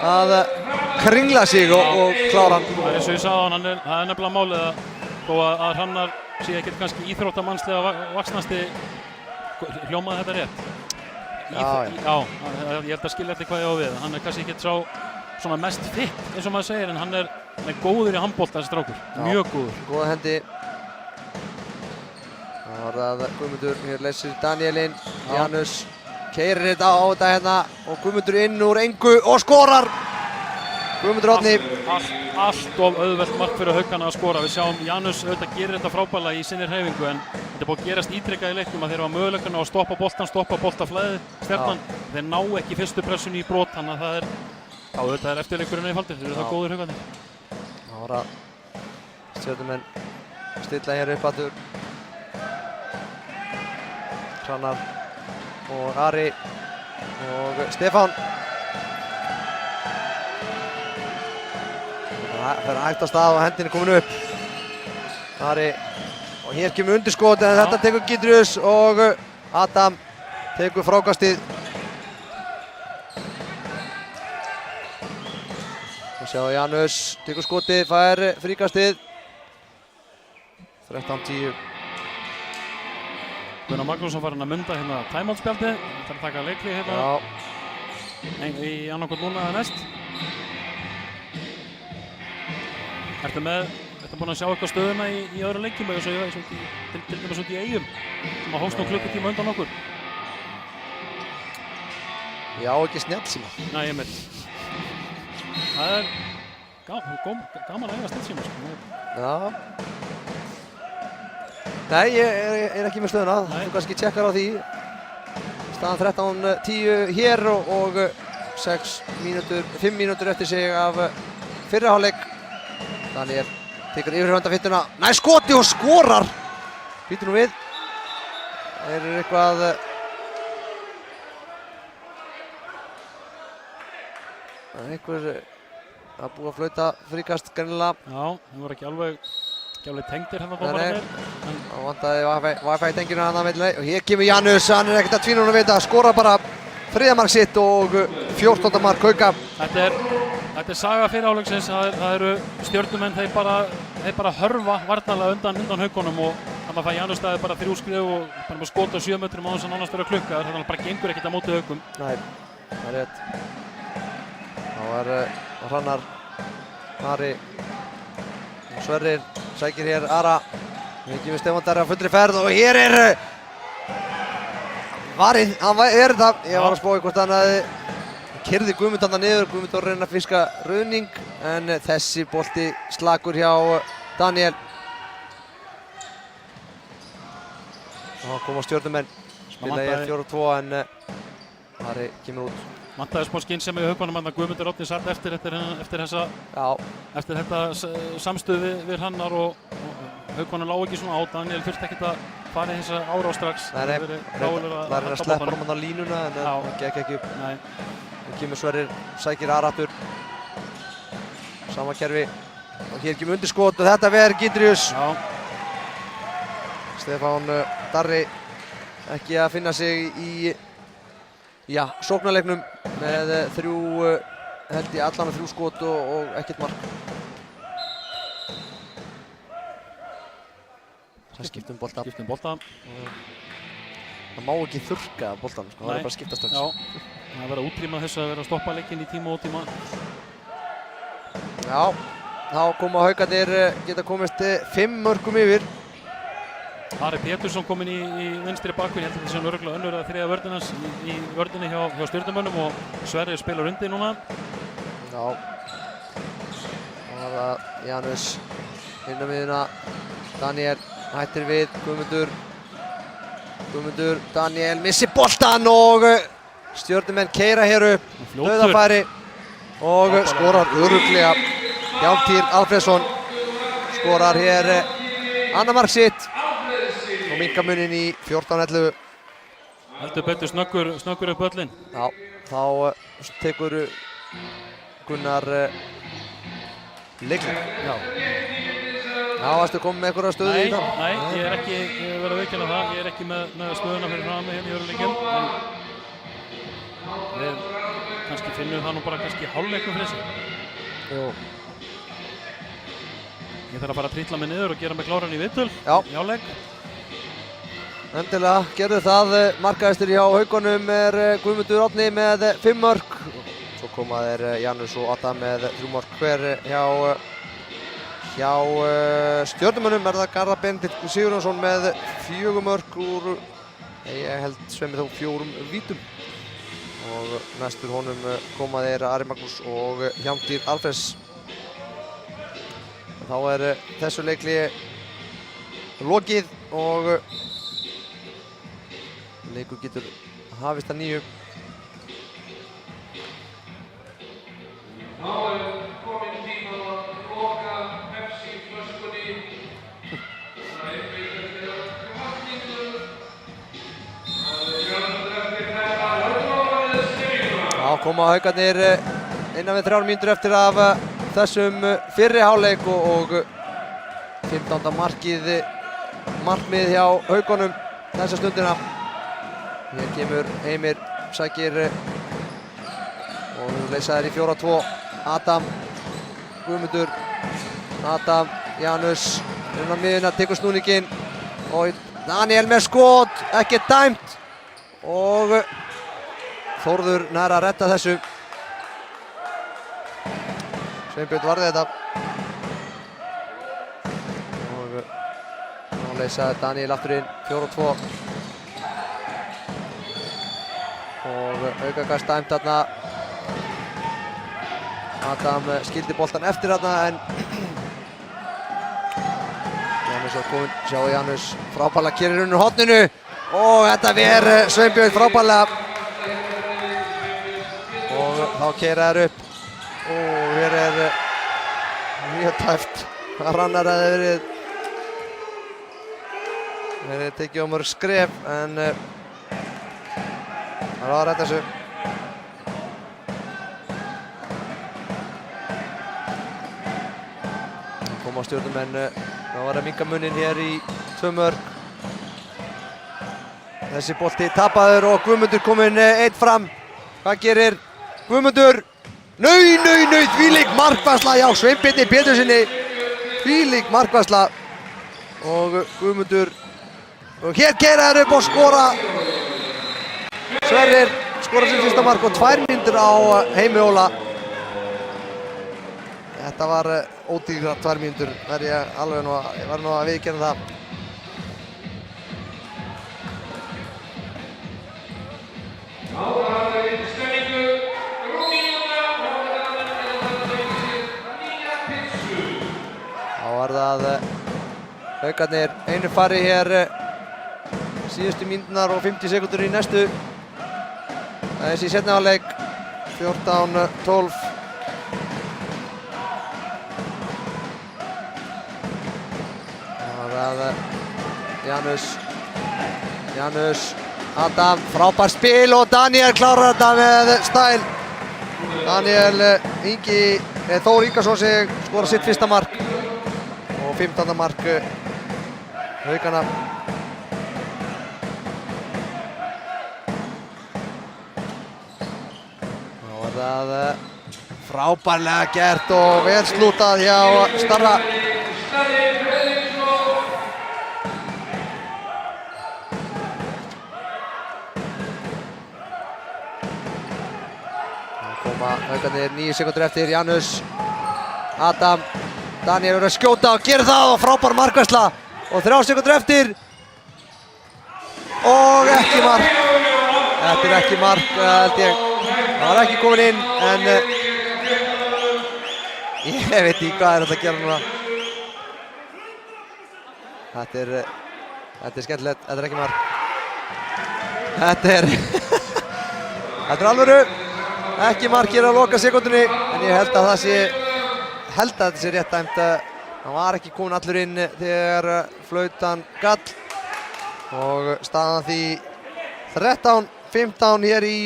að kringla sig og klára hann. Það eins og ég sagði á hann, það nefnilega málið að þó að Hrannar sé ekkert kannski íþróttamannslega vaxnasti, hljómaði þetta rétt? Já, ég held að skilja eftir hvað ég á við. Hann kannski ekkert sá svona mest fitt eins og maður segir, en hann er góður í handbolta þessi strákur, mjög góður. Góða hendi. Það var það Guðmundur, hér leysir Danielinn, Janus keyrir þetta á þetta hérna og Guðmundur inn úr engu og skorar! Guðmundur Árni. Allt of auðvelt mark fyrir Haukana að skora. Við sjáum Janus auðvitað gerir þetta frábærlega í sinni hreyfingu, en þetta er búið að gerast ítrekkað í leiknum að þeir hafa möguleikana á að stoppa boltaflæðið, Stjarnan. Þeir ná ekki fyrstu pressunni í brot, þannig að það er auðvitað er eftirleikurinn einfaldur. Þeir eru það góðir Haukarnir. Það var að Stjörnumenn stilla hér upp aftur. Hrannar og Ari og Stefán. Það fer hægt af stað og hendin er komin upp. Ari, og hér kemur undirskot, en þetta tekur Gítrius og Adam tekur frákastið. Og sjá Janus tekur skotið, fær fríkastið. 13-10. Gunnar Magnússon farinn að mynda hérna timeout-spjaldið. Það er að taka leikli hérna í annarkot núna eða næst. Ertu búinn að sjá eitthvað stöðuna í öðru leikjum eða til dæmis út í Eyjum sem að hóst nú klukkutíma undan okkur? Já, ekki snjallsíma. Nei, ég meint. Það er gaman að eiga snjallsíma, sko. Já. Nei, ég er ekki með stöðuna. Þú kannski tjekkar á því. Staðan 13-10 hér og 5 mínútur eftir sig af fyrri hálfleik. Daniel tekur yfirhöndafittuna, skoti og skorar! Býtur nú við. Er eitthvað... einhver að búa að flauta fríkast greinilega. Já, það voru ekki alveg tengdir hérna dómararnir. Það vantaði Wi-Fi tenginu hann að meðlega. Og hér kemur Janus, hann er ekkert að tvínuna við þetta. Skorar bara 3. mark sitt og 14. mark Hauka. Þetta er saga fyrir áleiksins. Það eru Stjörnumenn, þeir bara hörfa varnarlega undan Haukunum og þannig að Janus staði bara 3 skrif og bara með skot á 7 metrum á þess að nánast vera klukkaður. Þannig að bara gengur ekkert á móti Haukum. Nei, það er rétt. Það var Hrannar, Ari og Sverrir sækir hér Ara. Við gefum Stefán Darri á fullri ferð og hér er varinn, hann er þetta. Ég var að spá hvort hann hafði keyrði Guðmund þarna niður. Guðmund var að reyna að fiska ruðning en þessi bolti slakur hjá Daniel. Og hann kom á Stjörnumenn. Spilaði hér 4-2 en Ari kemur út. Vantaði smá skynsemi í Haukunum að Guðmundur Árni satt eftir þetta samstöð við Hrannar og Haukunum lá ekki svona á. Daniel þurfti ekkert að fara í þessa árás strax. Það er að sleppa hann á línuna en það gekk ekki upp. Nú kemur Sverrir, sækir Aratur. Sama kerfi. Og hér kemur undirskot og þetta verður Gítrius. Stefán Darri ekki að finna sig í sóknarleiknum með held ég allan með 3 skot og ekkert mark. Það skiptum bolta. Það má ekki þurrka boltan, sko. Það er bara að skipta strax. Já, það verður að útrýma þessu að vera að stoppa leikinn í tíma og tíma. Já, þá koma Haukarnir geta komist 5 mörkum yfir. Ari Pétursson kominn í vinstri bakvið, ég held að þetta sé örugglega önnur eða 3. vörðin hans í vörðinni hjá Stjörnumönnum og Sverrir spilar undir núna. Já. Það var það Janus inn á miðjuna. Daniel hættir við, Guðmundur, Daniel missir boltan og Stjörnumenn keyra hér upp. Dauðafæri og skorar örugglega. Hjálmtýr Alfreðsson skorar hér annað mark sitt. Og minnka munin í 14-11. Heldur betur snöggur upp öllin. Já, þá tekur Gunnar leikling. Já. Já, varstu komið með einhverja stöðu í það? Nei, ég er ekki, ég verð að viðurkenna það, ég er ekki með stöðuna fyrir fram með hérna í öruleikjum. En við kannski finnum það nú bara kannski hálfleikum fyrir sig. Jú. Ég þarf að fara að trítla mig niður og gera mig kláran í viðtöl. Já. Í hálfleik. Endilega, gerðu það. Markahæstur hjá Haukunum er Guðmundur Árni með 5 mörk. Svo koma þeir Janus og Adam með 3 mörk hver hjá Stjörnumönnum er það Garðar Benedikt Sigurjónsson með 4 mörk úr, ég held sveimi þó 4 vítum. Og næstur honum koma þeir Ari Magnús og Hjálmtýr Alfreðs. Þá er þessu leikli lokið og leikur getur hafist að nýju. Þá er komin tíma að loka Pepsi-flöskunni. Það er eftir vatningu. Þá koma Haukarnir innan við 3 mínútur eftir af þessum fyrri hálfleik og 15. markmið hjá Haukunum þessa stundina. Hér kemur Heimir, sækir og leysa þær í 4-2. Adam, Guðmundur, Adam, Janus inn á miðjuna, tekur snúninginn og Daniel með skot, ekki dæmt og Þórður nær að redda þessu. Sveinbjörn varði þetta og nú leysa Daniel aftur inn, 4-2 og aukakast dæmt þarna. Adam skildi boltan eftir þarna en Janus var kominn, sjáu Janus frábærlega kerir undir horninu og þetta ver Sveinbjörn frábærlega og þá keira þær upp og hér er mjög tæft. Rannar hefði verið tekið á mörg skref en það var að redda þessu. Koma Stjörnumenn, það var að minnka muninn hér í 2 mörk. Þessi bolti tapaður og Guðmundur kominn einn fram. Hvað gerir Guðmundur? Nei, þvílík markvarsla hjá Sveinbirni Pétursinni. Þvílík markvarsla og Guðmundur og hér keyra þær upp og skora. Sverrir skora sem fyrsta mark og 2 mínútur á Heimi Óla. Þetta var ódýrar 2 mínútur, ég var nú að viðurkenna það. Þá var það Haukarnir einu fari hér síðustu mínúturnar og 50 sekúndur í næstu. Þessi í seinni hálfleik 14-12. Það var það Janus, Adam, frábært spil og Daniel klárar þetta með stæl. Daniel Þór Ingarsson skora sitt fyrsta mark og 15. mark Haukana. Þá var það frábærlega gert og vel slútað hjá Starra. Haukarnir 9 sekúndur eftir, Janus, Adam, Daniel verður að skjóta og gerir það og frábær markvarsla og 3 sekúndur eftir og ekki mark. Þetta er ekki mark held ég. Það var ekki komin inn en ég veit ekki hvað er þetta að gera núna. Þetta er skemmtilegt, þetta er ekki mark. Þetta er alvöru. Ekki mark hér á loka sekúndunni en ég held að þetta sé rétt dæmt. Hann var ekki komin allur inn þegar flautan gall og staðan því 13-15 hér í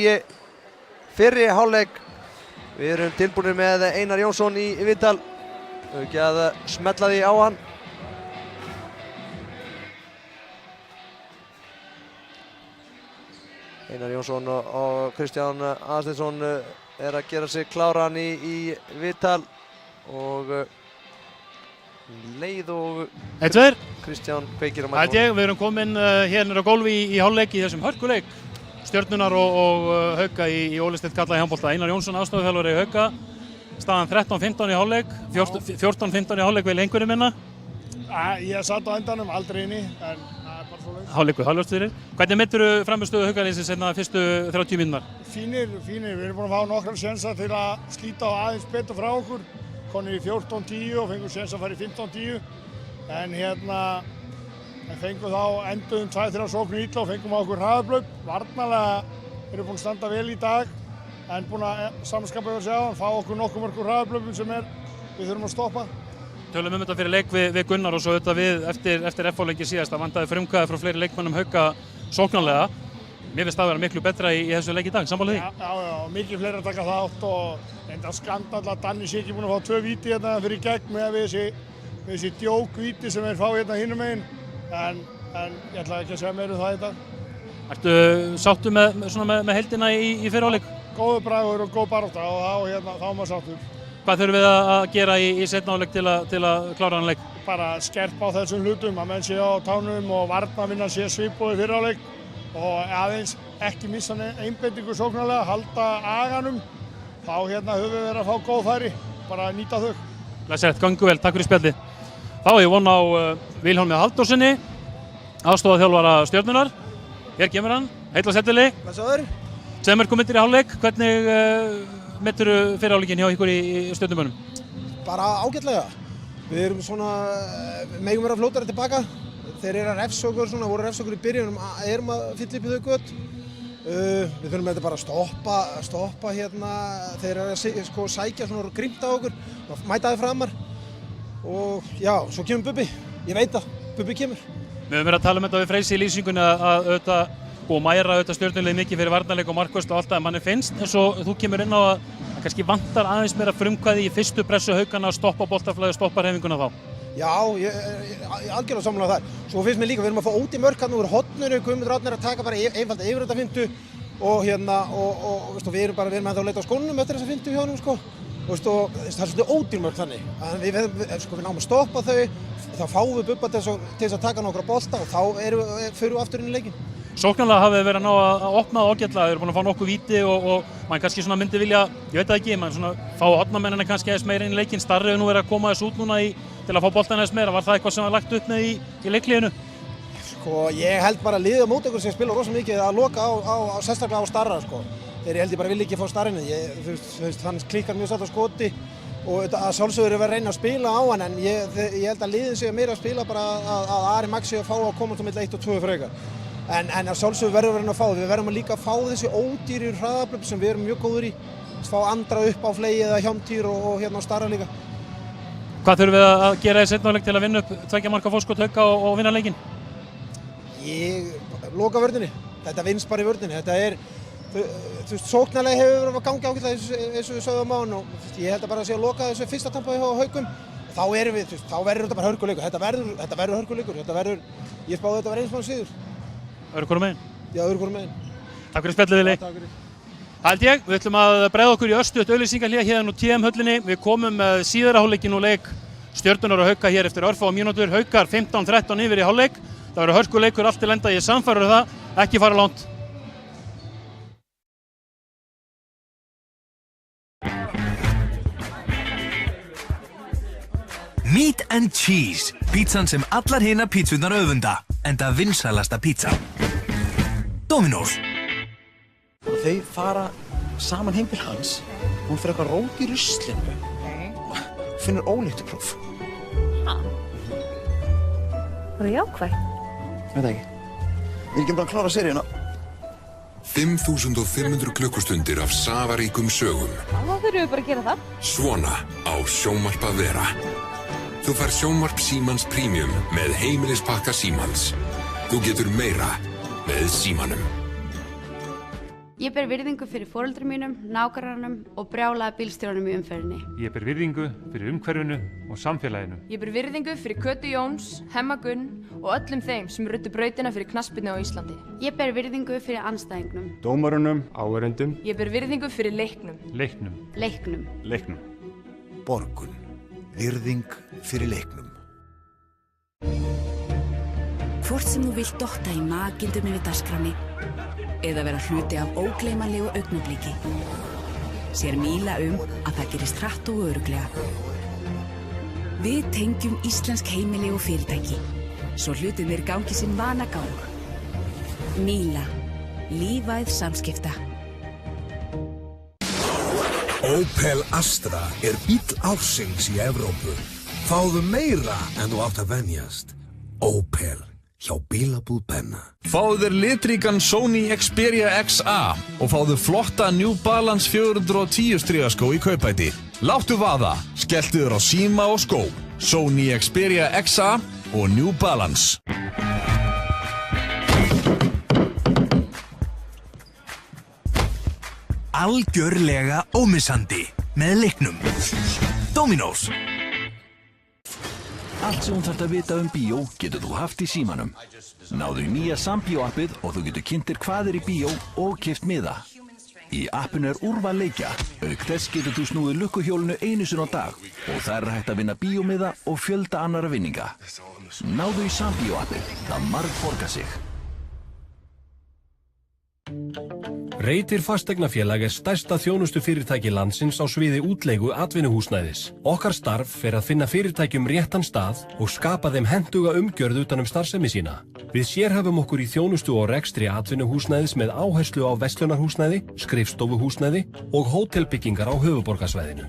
fyrri hálfleik. Við erum tilbúinir með Einar Jónsson í viðtal. Ekki að smella því á hann. Einar Jónsson og Kristján Aðsteinsson að gera sig kláran í viðtal og leið og 1-2. Kristján kveikir á Held ég, við erum komin hérna á gólfi í hálfleik í þessum hörkuleik Stjörnunar og Hauka í Óli-Steinn Kalla í handbolta. Einar Jónsson aðstoðarþjálfari Hauka. Staðan 13-15 í hálfleik, 14-15 í hálfleik vil einhverju minna? Ég satt á endanum, aldrei inni, en það er bara svoleiðis. Hálfleikur, hálfleikstöðurir. Hvernig meturðu frammistöðu Haukaliðsins hérna fyrstu 30 mínúturnar? Fínir. Við erum búin að fá nokkrar sénsa til að slíta á aðeins betur frá okkur. Konir í 14-10 og fengum séns að fara í 15-10. En fengum þá enduðum 2-3 sóknir illa og fengum á okkur hraðablöp. Varnarlega erum búin að standa vel í dag, en búin að samskapa yfir sig á hann, fá okkur nokkuð mörgur hraðablöpum sem við þurfum að stoppa. Tölum þetta fyrir leik við Gunnar og svo auðvitað við eftir FH-leiki síðast. Það vantaði frumkvæði frá fleiri leikmönnum Hauka sóknarlega. Mér finnst það að vera miklu betra í þessu leik í dag, sammála því? Já, mikið fleiri að taka þátt og enda skandall að Danni sé ekki búin að fá 2 víti hérna fyrir gegn með þessi djókvíti sem fá hérna hinum megin. En ég ætla ekki að segja meira það í dag. Ertu sáttur með heildina í fyrri hálfleik? Góður bragur og góð barátta og þá er maður sáttur. Hvað þurfum við að gera í seinni hálfleik til að klára hann leik? Bara skerpa á þessum hlutum, að menn sé á tánum og varnarvinnan sé svipuð í fyrri hálfleik og aðeins ekki missa einbeitingu sóknarlega, halda aganum. Þá höfum við verið að fá góð færi, bara að nýta þau. Glæsilegt, gangu vel, takk fyrir spjallið. Þá ég von á Vilhjálmi Halldórssoni, aðstoðarþjálfara Stjörnunar. Hér kemur hann, heilla settileg. Blessaður. Sem komin í hálfleik, hvernig meturðu fyrri hálfleikinn hjá ykkur í Stjörnumönnum? Bara ágætlega. Við erum megum vera fljótari tilbaka. Þeir eru að refsa okkur, voru að refsa okkur í byrjunum, erum að fylla upp í þau göt. Við þurfum þetta bara að stoppa hérna. Þeir eru að sækja svona grimmt á okkur, mæta þau framar. Og já, svo kemur Bubbi. Ég veit að Bubbi kemur. Við höfum verið að tala þetta við Freysi í lýsingunni að auðvitað og mæra Stjörnuliðið mikið fyrir varnarleik og markvöst og allt það. Manni finnst eins og þú kemur inn á að kannski vantar aðeins meira frumkvæði í fyrstu pressu Haukana að stoppa boltaflæði og stoppa hreyfinguna þá. Já, ég algjörlega sammála þar. Svo finnst mér líka, við erum að fá út í mörk hérna úr horninu, Guðmundur Árni að taka bara einfalda yfirhundafintu og við erum ennþá að leita á skónum eftir þessa fintu hjá honum og það er svolítið ódýr mörk þannig. En við náum að stoppa þau, þá fáum við Bubba til þess að taka nokkra bolta og þá förum við aftur inn í leikinn. Sóknarlega hafið verið að ná að opna það ágætlega, þeir eru búin að fá nokkuð víti og mann kannski myndi vilja, ég veit það ekki, mann fá hornamennina kannski aðeins meira inn í leikinn. Starri hefur nú verið að koma þess út núna til að fá boltan aðeins meira. Var það eitthvað sem var lagt upp með í leikliðinu? Ég held bara liðið á móti okkur sem spila rosa mikið að loka sérstaklega á Starra. Þeir held ég bara vilja ekki fá Starrinu. Hann klikkar mjög satt á skoti og að sjálfsögur er að reyna að spila á hann, en ég held að liðin sé meira að spila bara að Ari Max sé að fá að komast á milli 1 og 2 frekar. En að sjálfsögur verðum við að fá, við verðum líka að fá þessi ódýri hraðablöp sem við erum mjög góður í. Fá andra upp á flegi eða hjálmtýr og hérna á Starra líka. Hvað þurfum við að gera í seinni hálfleik til að vinna upp 2 marka fórskot Hauka og vinna leikinn? Loka vörninni. Þetta vinnst bara í vörninni. Sóknarlega hefur verið að gangi ágætlega eins og við sögðum á hann og ég held að bara að sé að loka þessu fyrsta tampaði hjá Haukum. Þá verður þetta bara hörkuleikur. Þetta verður hörkuleikur. Ég spáði þetta verður eins og sigur. Öðru hvorum megin? Já, öðru hvorum megin. Takk fyrir spjallið, Vili. Takk fyrir. Held ég, við ætlum að bregða okkur í östugt auglýsingahlé hérna úr TM-höllinni. Við komum með síðara hálfleikinn og leik Stjörnunar og Hauka hér eftir örfáa mínútur. Haukar 15-13 yfir í hálfleik. Það verður hörkuleikur allt til enda, ég sannfærður það. Ekki fara langt. Meat and Cheese, pítsan sem allar hina pítsurnar öfunda, enda vinsælasta pítsa. Dominos. Og þau fara saman heim til hans, hún fyrir eitthvað rót í ruslinu og finnur óléttupróf. Var það jákvætt? Veit það ekki. Ég er ekki bara að klára seríuna. 5500 klukkustundir af safaríkum sögum. Þá þurfum við bara að gera það. Svona á sjónvarp að vera. Þú fær sjónvarp Símans Premium með heimilispakka Símans. Þú getur meira með Símanum. Ég ber virðingu fyrir foreldrum mínum, nágrannanum og brjálaða bílstjóranum í umferðinni. Ég ber virðingu fyrir umhverfinu og samfélaginu. Ég ber virðingu fyrir Kötu Jóns, Hemma Gunn og öllum þeim sem ruddu brautina fyrir knattspyrnu á Íslandi. Ég ber virðingu fyrir andstæðingnum. Dómarunum, áhorfendum. Ég ber virðingu fyrir leiknum. Leiknum. Borgun. Virðing fyrir leiknum. Hvort sem þú vilt dotta í magindum yfir dagskránni eða vera hluti af ógleymanlegu augnabliki, sér Míla að það gerist hratt og örugglega. Við tengjum íslensk heimili og fyrirtæki, svo hlutirnir gangi sinn vanagang. Míla, lífæð samskipta. Opel Astra bíll ársins í Evrópu. Fáðu meira en þú átt að venjast. Opel. Hjá bílabúð Benna. Fáðu þér litríkan Sony Xperia XA og fáðu flotta New Balance 410 strigaskó í kaupæti. Láttu vaða, skelltu þér á síma og skó. Sony Xperia XA og New Balance. Algjörlega ómissandi með leiknum. Dominos. Allt sem þú þarft að vita bíó getur þú haft í símanum. Náðu í nýja Sambíó-appið og þú getur kynnt þér hvað í bíó og keypt miða. Í appinu úrval leikja, auk þess getur þú snúið lukkuhjólinu einu sinni á dag og þar hægt að vinna bíómiða og fjölda annara vinninga. Náðu í Sambíó-appið, það margborgar sig. Reytir fasteignafélag stærsta þjónustufyrirtæki landsins á sviði útleigu atvinnuhúsnæðis. Okkar starf fer að finna fyrirtækjum réttan stað og skapa þeim hentuga umgjörð utan starfsemi sína. Við sérhæfum okkur í þjónustu og rekstri atvinnuhúsnæðis með áherslu á verslunarhúsnæði, skrifstofuhúsnæði og hótelbyggingar á höfuðborgarsvæðinu.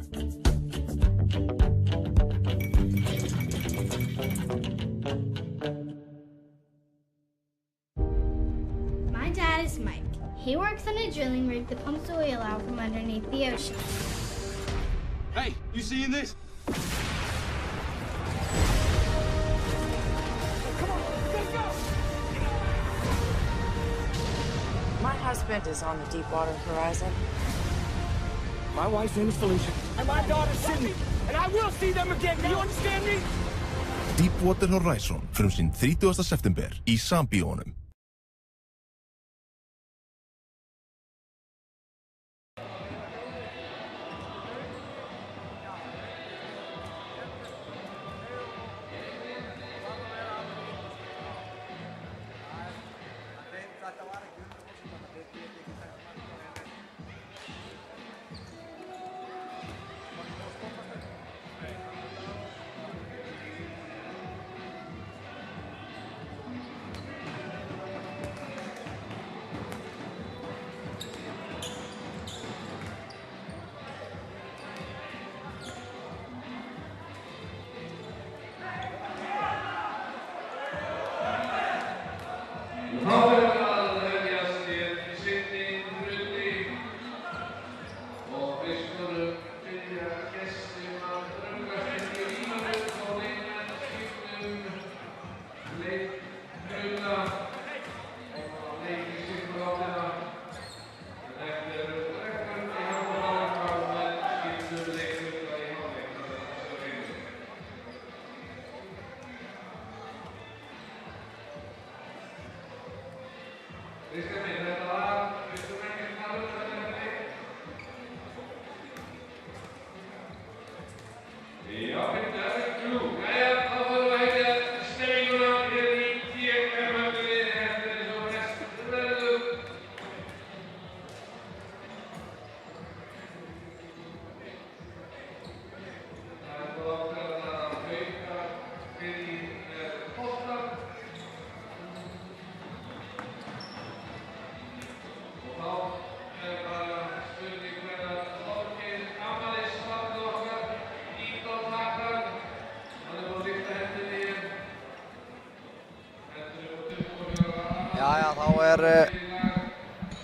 My dad is Mike. He works on a drilling rig that pumps oil out from underneath the ocean. Hey, you seeing this? My husband is on the Deepwater Horizon. My wife's name is Felicia. And my daughter's Sydney. And I will see them again. Do you understand me? Deepwater Horizon, frumsýnd 30. september í Sambíónum.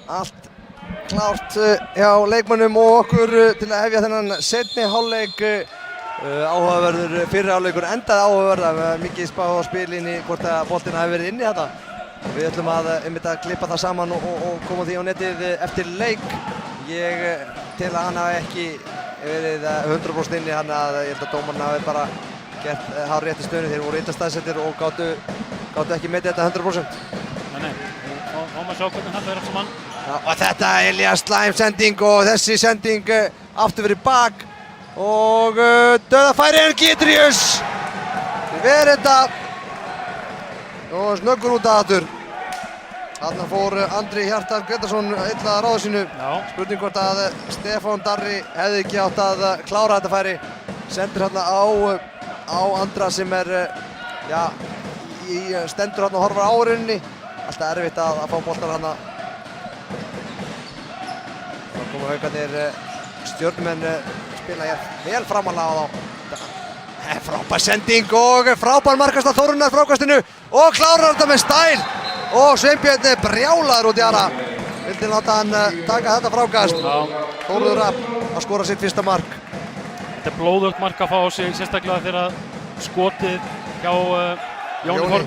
Allt klárt hjá leikmönnum og okkur til að hefja þennan seinni hálfleik. Áhugaverður fyrri hálfleikur endaði áhugaverð. Mikið spá á spilinni, hvort að boltinn hafi verið inni þetta. Við ætlum að klippa það saman og koma því á netið eftir leik. Ég tel að hann hafi ekki verið 100% inni, þannig að ég held að dómarinn hafi bara gert hárrétt í stöðunni. Þeir voru illa staðsettir og gátu ekki metið þetta 100%. Nei, og maður sjá hvernig þetta allt saman. Já, og þetta er Elías slæm sending og þessi sending aftur fyrir bak og dauðafæri en Gítrius verið þetta og snöggur út aftur. Þarna fór Andri Hjartar Gretarsson illa að ráða sínu. Spurning hvort að Stefán Darri hefði ekki átt að klára þetta færi. Sendir hérna á Andra sem er stendur hérna og horfir á rauninni. Alltaf erfitt að fá boltar hérna. Það koma Haukarnir Stjörnumenn spila hér vel framalega á þá. Frábær sending og frábær markast af Þórunar frákastinu og klárar þetta með stæl. Og Sveinbjörn brjálaður út í Ara. Vildi láta hann taka þetta frákast. Þóruður að skora sitt fyrsta mark. Þetta er blóðugt mark að fá á sig, sérstaklega þegar skotið hjá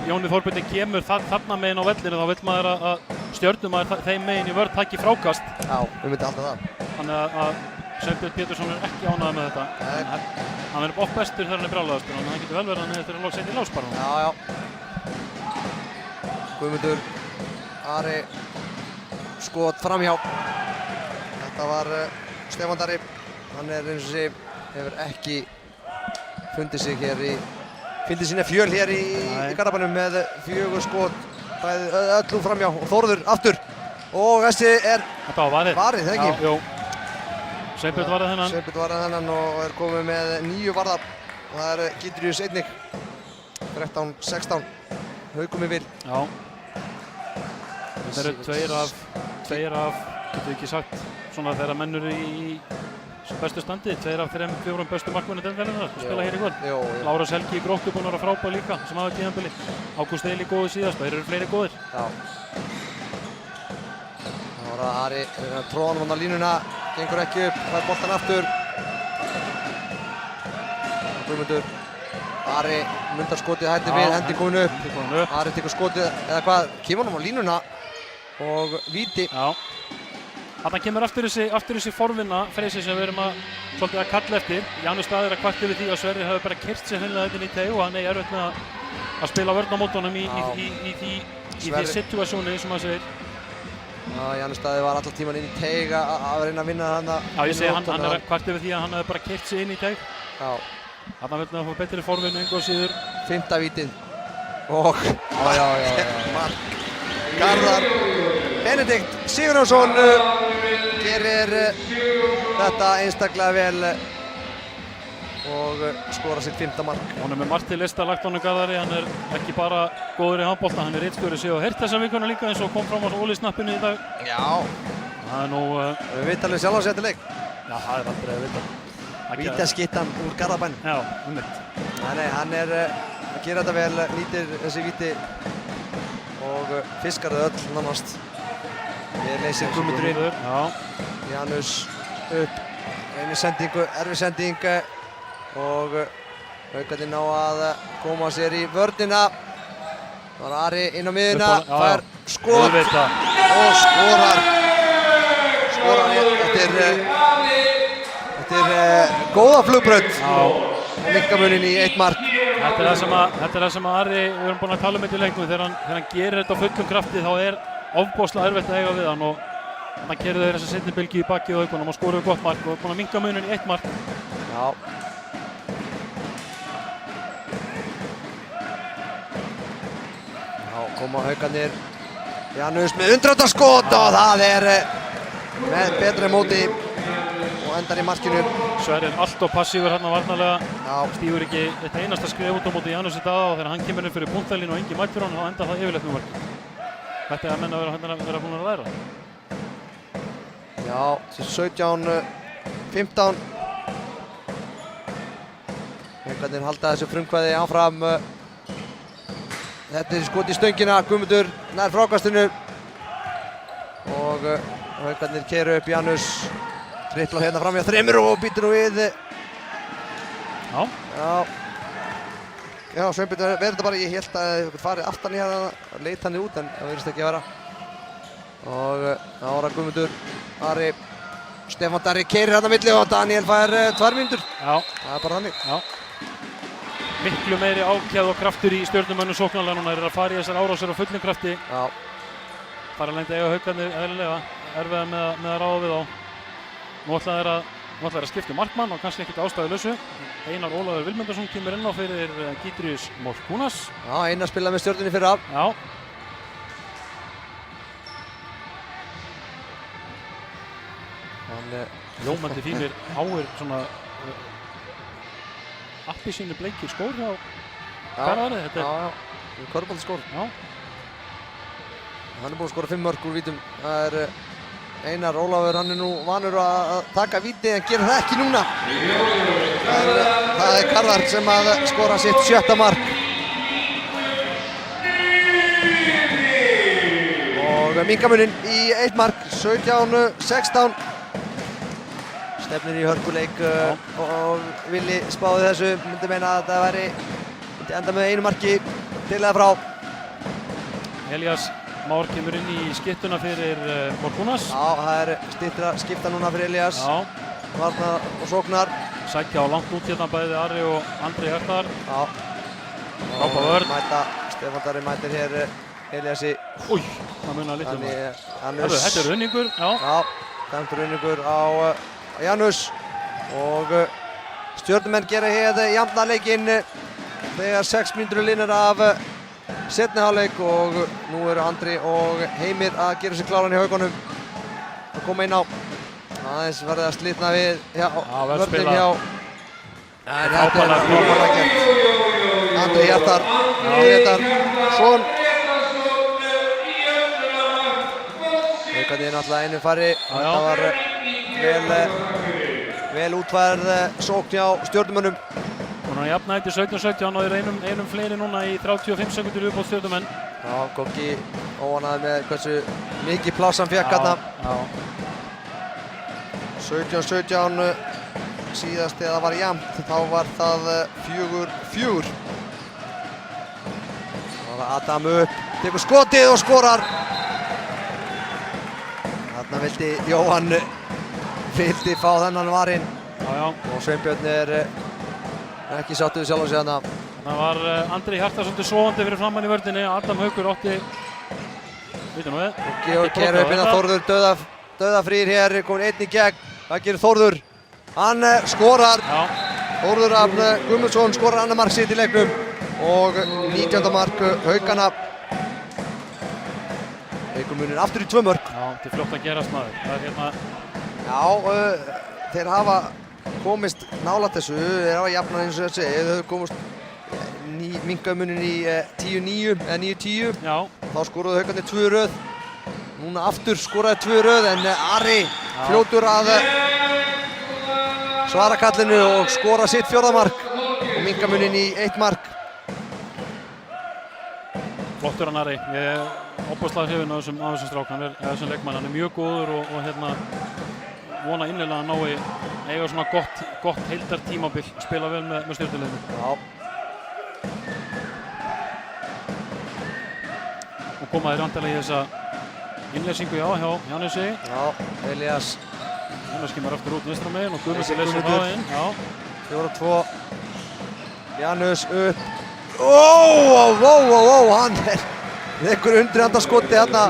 Jóni Þorbirni kemur þarna megin á vellinu. Þá vill maður að Stjörnumaður þeim megin í vörn taki frákast. Já, við myndum alltaf það. Þannig að Sveinbjörn Pétursson er ekki ánægður með þetta. Hann er oft bestur þegar hann er brjálaðastur, þannig að hann getur vel verið að hann þegar hann setja í lás bara. Já. Guðmundur Ari skot framhjá. Þetta var Stefán Darri. Hann er eins og sé hefur ekki fundið sína fjöl hér í Garðabænum með 4 skot bæði öllum framhjá og Þórður aftur og þessi er varið, þegar ekki? Jú. Sveinbjörn varði þennan og er komið með 9 varða og það er Gítrius einnig 13-16 Haukum í vil. Já. Þetta eru tveir af, getur ekki sagt, svona þegar menn eru í bestu standi, 2 af 3 bestu markmennir deildarinnar spila hér í kvöld. Lárus Helgi í Gróttu búinn að vera frábær líka sem hafa tíðanbili. Ágúst Eili góður síðast og þeir eru fleiri góðir. Já. Það var að Ari tróðan hann á línuna, gengur ekki upp, fær boltan aftur. Guðmundur Ari mundar skotið hætti við, hendi komin upp. Ari tekur skotið, eða hvað, kemur hann á línuna og víti. Já. Þarna kemur aftur þessi forvinna Freysi sem við erum svolítið að kalla eftir. Janus Daði er að kvarta yfir því að Sverrir hafi bara keyrt sig hreinlega þetta í teig og hann er erfitt með að spila vörn á móti honum í því situasjónu sem hann segir. Já, Janus Daði var allan tíman inn í teig að reyna að vinna þarna. Já, ég segi hann er að kvarta yfir því að hann hafi bara keyrt sig inn í teig. Já. Þarna vil hann fá betri forvinnu engu og síður. 5. vítið. Og mark. Garðar Benedikt Sigurjónsson gerir þetta einstaklega vel og skora sitt 5. mark. Hann er með margt til lista lagt honum Garðari, hann er ekki bara góður í handbolta, hann er ritstjóri sig og heyrt þessa vikuna líka eins og kom fram á Óli-snappinu í dag. Já. Það er nú... Við vitalið sjálf á sig eftir leik. Já, það er aldrei að vita. Vítaskittan úr Garðabænum. Já, mitt. Nei, hann er að gera þetta vel, nýtir þessi víti og fiskar þau öll nánast. Við leysir Guðmundur inn. Janus upp, einu sendingu, erfið sending og Haukarnir ná að koma sér í vörnina. Það var Ari inn á miðuna, fær skot og skorar. Þetta er góða flugbraut og minkamunin í 1 mark. Þetta er það sem að Ari, við erum búin að tala um þetta í leiknum, þegar hann gerir þetta á fullum krafti þá er ofboðslega erfitt að eiga við hann og hann gerir þeir þessa seinni bylgju í bakið á Haukunum og skoruðu gott mark og er búin að minnka munin í 1 mark. Já. Já, koma Haukarnir. Janus með 100 skot og það er með betri móti og endar í markinu. Sverrir allt og passífur hérna varnarlega. Stígur ekki eitt einasta skrif út á móti Janusi Daða og þegar hann kemur inn fyrir punktælinu og engin mætt fyrir hann þá endar það yfirleitt með mark. Þetta er að menna að vera búin að læra. Já, 17-15. Haukarnir halda þessu frumkvæði áfram. Þetta er skot í stöngina, Guðmundur nær frákastinu og Haukarnir keyra upp Janus. Tripla hérna fram hjá 3 og býtur nú við. Já. Já, Sveinbjörn verður þetta bara, ég held að það farið aftan í hérna, leit hann út, en það verðist ekki að vera. Og ára Guðmundur, Ari, Stefán Darri keyrir hérna milli og Daniel fær 2 mínútur. Já. Það er bara þannig. Já. Miklu meiri ákjæð og kraftur í stjörnumönnum sóknarlega núna, þeir eru að fara í þessar árásir á fullum krafti. Já. Fara lengt eiga Haukarnir eðlilega, erfiða með að ráða við þá. Nú ætla þeir að skipta markmann og kannski ekkert ástæðulausu. Einar Ólafur Vilmundarsson kemur inn á fyrir Gítrius Morkunas. Já, Einar spilaði með stjörnunni fyrir af. Já. Hann ljómandi fínir háir svona appelsínu bleikir skór hjá Garðari. Já, körfuboltaskór. Já. Hann er búinn að skora 5 mörk úr vítum. Það er Einar Ólafur, hann er nú vanur að taka víti en gerir það ekki núna. Það er Garðar sem að skora sitt 7. mark. Og minkamuninn í 1 mark, 17-16. Stefnir í hörkuleik og Willi spáði þessu, myndi meina að það myndi enda með 1 marki til eða frá. Elías Már kemur inn í skiptuna fyrir Morkunas. Já, það er styttra skipta núna fyrir Elías. Já. Varnar og sóknar. Sækja á langt út hérna bæði Ari og Andri Hjartar. Já. Frábær vörn. Stefán Darri mætir hér Elíasi. Új, það munar litlu. Þetta er runningur. Já, dæmdur runningur á Janus. Og stjörnumenn gera hér jafna leikinn þegar 6 mínútur liðnar af seinni hálfleik og nú eru Andri og Heimir að gera sér kláran í Haukunum að koma inn á. Aðeins verði að slitna við vörnin hjá. Þetta er frábærlega gert. Andri Hjartar, Grétarsson. Haukarnir náttúrulega einu færri. Þetta var vel útfærð sókn hjá stjörnumönnum. Hún er jafnægt í 17-17 og er einum fleiri núna í 35 sekundur uppátt stjörnumenn. Já, Goggi óánægður með hversu mikið pláss hann fékk þarna. 17-17 síðast þegar það var jafnt, þá var það 4-4. Það var Adam upp, tekur skotið og skorar. Þarna vildi Jóhann fá þennan varinn. Og Sveinbjörn er ekki sáttur við sjálf sig þarna. Það var Andri Hjartar svolítið sofandi fyrir framann í vörninni. Adam Haukur átti, veitum við. Og kerur upp inn að Þórður dauðafrýr hér, komin einn í gegn. Það gerir Þórður. Hann skorar. Þórður Arn Guðmundsson skorar annar mark sitt í leiknum. Og 19. mark Haukana. Haukummuninn aftur í 2 mörk. Já, þetta er fljótt að gerast maður. Það er hérna. Já, þeir hafa komist nálægt þessu, þeir hafa jafnað eins og þessi, þeir hafa komist minkamuninn í 10-9 eða 9-10. Já. Þá skoruðu Haukarnir 2 í röð. Núna aftur skoraði 2 í röð en Ari fljótur að svara kallinu og skora sitt 4. mark og minkamuninn í 1 mark. Flottur hann Ari. Ég er opaslega hrifinn á þessum strák, þessum leikmann. Hann er mjög góður og hérna vona innilega að nái eiga svona gott heildartímabil, spila vel með stjörnuliðinu. Já. Og koma þeir vantilega í þessa innleysingu hjá Janusi. Já, Elías. Janus kemur aftur út vinstra megin og Guðmundur leysir það inn. 4-2. Janus upp. Hann leikur undir handaskoti hérna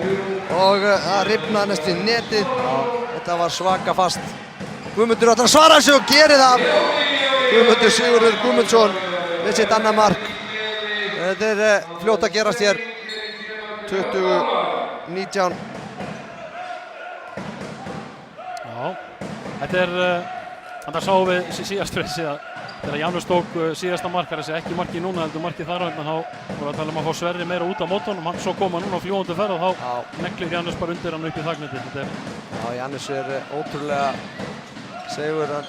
og það rifnaði næstu í netið. Þetta var svaka fast. Guðmundur ætlar að svara þessu og gerir það. Guðmundur Sigurður Guðmundsson með sitt annað mark. Þetta er fljótt að gerast hér. 20-19. Já, þetta sáum við síðast fyrir þessi að þegar Janus tók síðasta mark, þessi ekki markið núna heldur markið þar á hérna, þá voru að tala að fá Sverri meira út af mótunum, svo kom hann núna á fljúgandi ferð og þá neglir Janus bara undir hann upp í þagneti. Já, Janus er ótrúlega segur, hann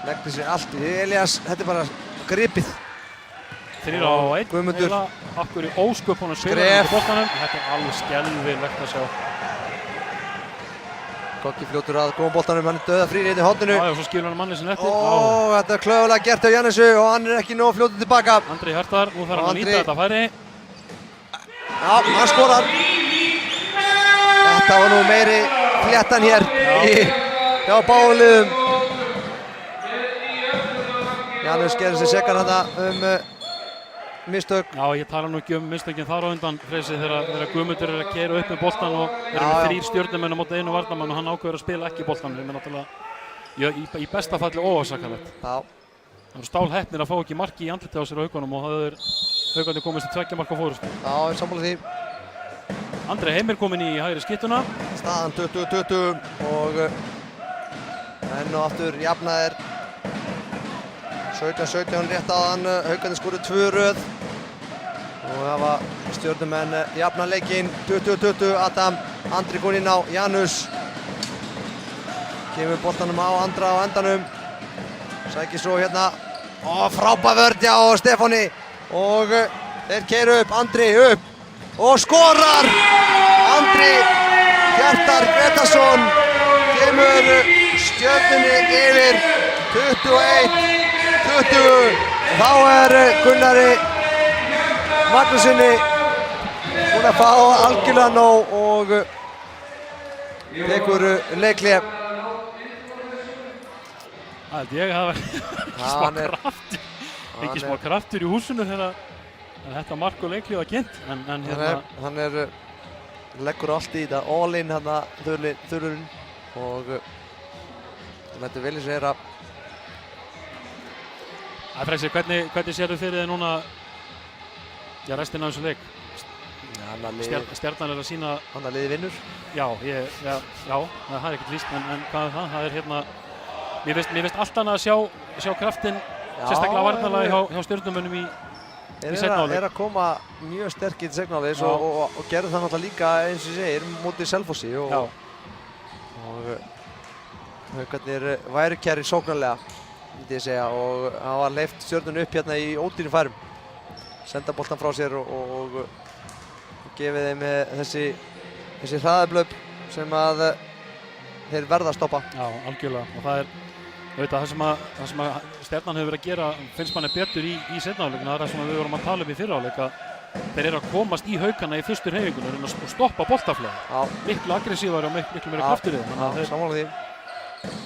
neglir sér allt í Elías, þetta er bara gripið. 3-1, Guðmundur. Akkur í ósköpunum sviðan á boltanum, þetta er alveg skelfilegt að sjá. Skoggi fljótur að koma boltanum, hann döða frýr í horninu. Já, og svo skilur hann manni sinni eftir. Þetta er klöfulega gert af Jannesu og hann er ekki nóg fljótur tilbaka. Andri Hjartar, nú þarf hann að nýta þetta færi. Já, hann skorar. Þetta var nú meiri fléttan hér hjá báðum liðum. Janus gerir sig sekan þarna mistök. Já, ég tala nú ekki mistökin þar á undan, Freysi, þegar Guðmundur er að keyra upp með boltan og eru með 3 stjörnumenn á móti 1 varnarmann og hann ákveður að spila ekki boltan. Það er náttúrulega í besta falli óafsakanlegt. Já. Það eru stálheppnir að fá ekki marki í andliti á sér á Haukunum og það er Haukarnir komist til 2 marka fórustu. Já, ég sammála því. Andri Heimir kominn í hægri skyttuna. Staðan 20-20 og enn og aftur jafnaðir. 17-17 rétt áðan, Haukarnir skoruðu 2 röð og það var stjörnumenn jafna leikinn 20-20. Andri går inn á Janus, kemur boltanum á Andra á endanum, sækir svo hérna frábær vörn hjá Stefáni og þeir keyra upp, Andri upp og skorar. Andri Hjartar Gretarsson kemur Stjörnunni yfir 21-20. Þá er Gunnari Magnúsinni búinn að fá algjörlega nóg og tekur leikhlé. Það held ég að það var ekki smá kraftur í húsinu þegar þetta mark og leikhlé var kynnt. Hann leggur allt í þetta, all in hérna þurrurinn og lætur vel í sig heyra. Freysi, hvernig sérðu fyrir þið núna restina af þessu leik? Stjarnan er að sýna... Hann að liði vinnur? Já, það er ekkert víst, en hvað er það? Það er hérna... Mér finnst allt annað að sjá kraftinn, sérstaklega varnarlega hjá stjörnumönnum í seinna hálfleik. Er að koma mjög sterkir í seinna hálfleik og gerðu það náttúrulega líka eins og ég segir mótið Selfossi og Haukarnir væru kærir sóknarlega, myndi ég segja, og hann var leyft stjörnunni upp hérna í ódýrum færum. Senda boltan frá sér og gefið þeim þessi hraðablöp sem að þeir verða að stoppa. Já, algjörlega. Og það er það sem að Stjarnan hefur verið að gera, finnst manni betur í seinna hálfleikinu. Það er það sem við vorum að tala um í fyrra hálfleik, að þeir eru að komast í Haukana í fyrstu hreyfingunni og stoppa boltaflæði. Miklu aggressívari og miklu meira kraftur í þeim. Sammála því.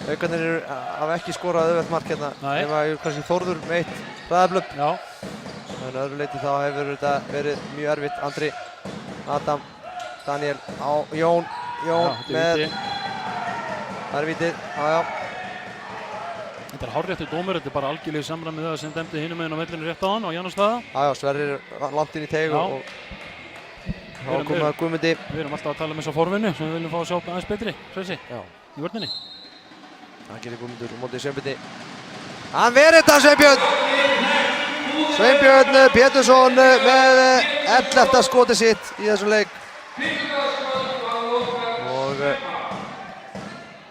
Haukarnir hafa ekki skorað auðvelt mark hérna. Ef að kannski Þórður með 1 hraðablöp. En öðru leyti þá hefur þetta verið mjög erfitt. Andri, Adam, Daniel á Jón með... Það er vítið, Þetta er hárréttur dómur, þetta er bara algjörlega í samræmi við það sem dæmdi hinum meginn á vellinu rétt á hann á Janusstaða. Sverrir langt inn í teig og þá komið að Guðmundi. Við erum alltaf að tala um þessa forvinnu sem við viljum fá að sjá aðeins betri, Freysi, í vörninni. Það gerir Guðmundur á móti Sveinbjörni. Hann verið þetta Sveinbjörn! Sveinbjörn Pétursson með 11. skotið sitt í þessum leik. Og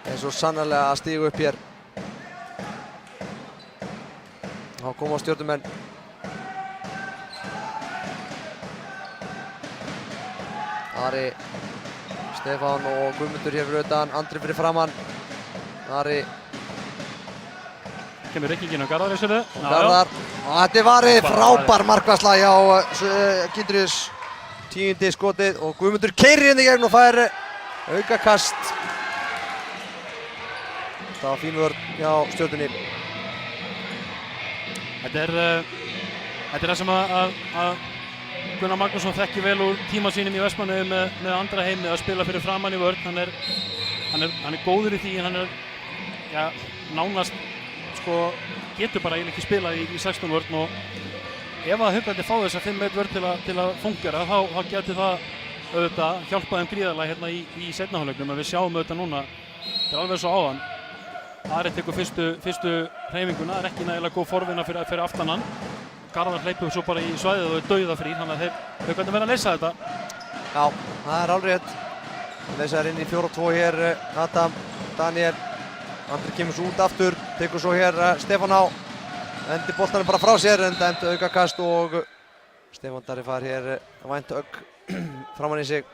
eins og sannarlega að stígu upp hér. Þá koma stjörnumenn. Ari, Stefán og Guðmundur hér fyrir utan, Andri fyrir framann. Ari. Kemur reykingin á Garðar í sérðu. Garðar. Og þetta er varið frábær markvarsla hjá Gindriðs. 10. skotið og Guðmundur keyrir inn í gegn og fær aukakast. Það var fín vörn hjá stjörnunni. Þetta er það sem að Gunnar Magnússon þekkir vel úr tíma sínum í Vestmannaeyjum með Andra Heimi að spila fyrir framann í vörn. Hann er góður í því en hann er nánast getur bara eiginlega ekki spilað í 16 vörn og ef að Haukarnir fá þessa 5-1 vörn til að fungera þá getur það auðvitað hjálpað þeim gríðarlega hérna í seinna hálfleiknum en við sjáum auðvitað núna, þetta er alveg svo áðan. Ari tekur fyrstu hreyfinguna, það er ekki nægilega góð forvinna fyrir aftan hann. Garðar hleypur svo bara í svæðið og er dauðafrýr, þannig að þeir hvernig verða að leysa þetta. Já, það er alveg rétt. Leysa þær inn í 4-2 hér, Adam, Daniel. Andri kemur svo út aftur, tekur svo hér Stefán á. Endi boltanum bara frá sér, enda aukakast og Stefán Darri fær hér vænt ögg framan í sig.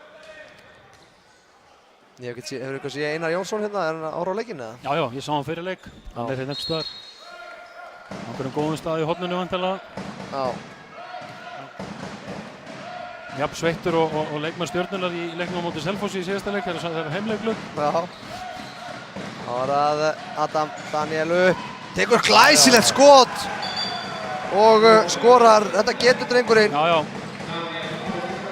Hefur eitthvað séð Einar Jónsson hérna, er hann að ára á leikinn eða? Já, ég sá hann fyrir leik. Hann er hérna einhvers staðar. Einhverjum góðum stað í horninu vantilega. Já. Jafn sveittur og leikmann Stjörnunnar í leiknum á móti Selfossi í síðasta leik. Það er heimleiklug. Já. Það var að Adam Daniel upp. Tekur glæsilegt skot. Og skorar. Þetta getur drengurinn. Já.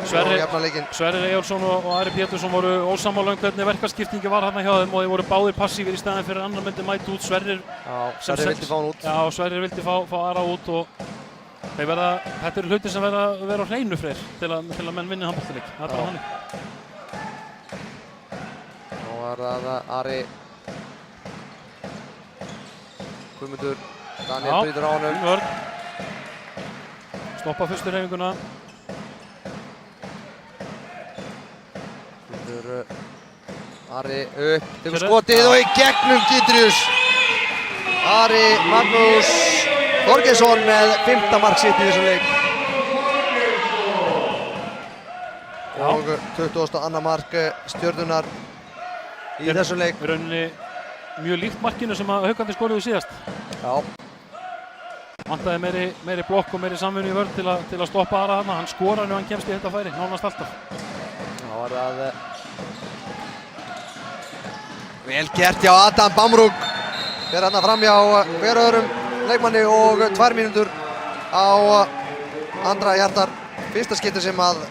Sverrir Eyjólfsson og Ari Pétursson voru ósammála hvernig verkaskiptingi var hérna hjá þeim og þeir voru báðir passífir í staðinn fyrir annar myndi mæta út. Sverrir vildi fá hann út. Já, Sverrir vildi fá Ara út og þetta eru hlutir sem verða á hreinu Freyr til að menn vinni handboltaleik. Það er bara þannig. Nú var það Ari Guðmundur Daniel brýtur á honum. Stoppa fyrstu hreyfinguna. Ari upp, tekur skotið og í gegnum Gítrius. Ari Magnús Þorgeirsson með 5. mark sitt í þessum leik. Og 22. mark Stjörnunnar í þessum leik. Í rauninni mjög líkt markinu sem að Haukarnir skoruðu síðast. Já. Vantaði meiri blokk og meiri samvinnu í vörn til að stoppa Ara þarna. Hann skorar nú hann kemst í þetta færi, nánast alltaf. Það var það vel gert hjá Adam Bamrúk. Fer hann fram hjá hver öðrum leikmanni og 2 mínútur á Andra Hjartar. Fyrsta skipti sem að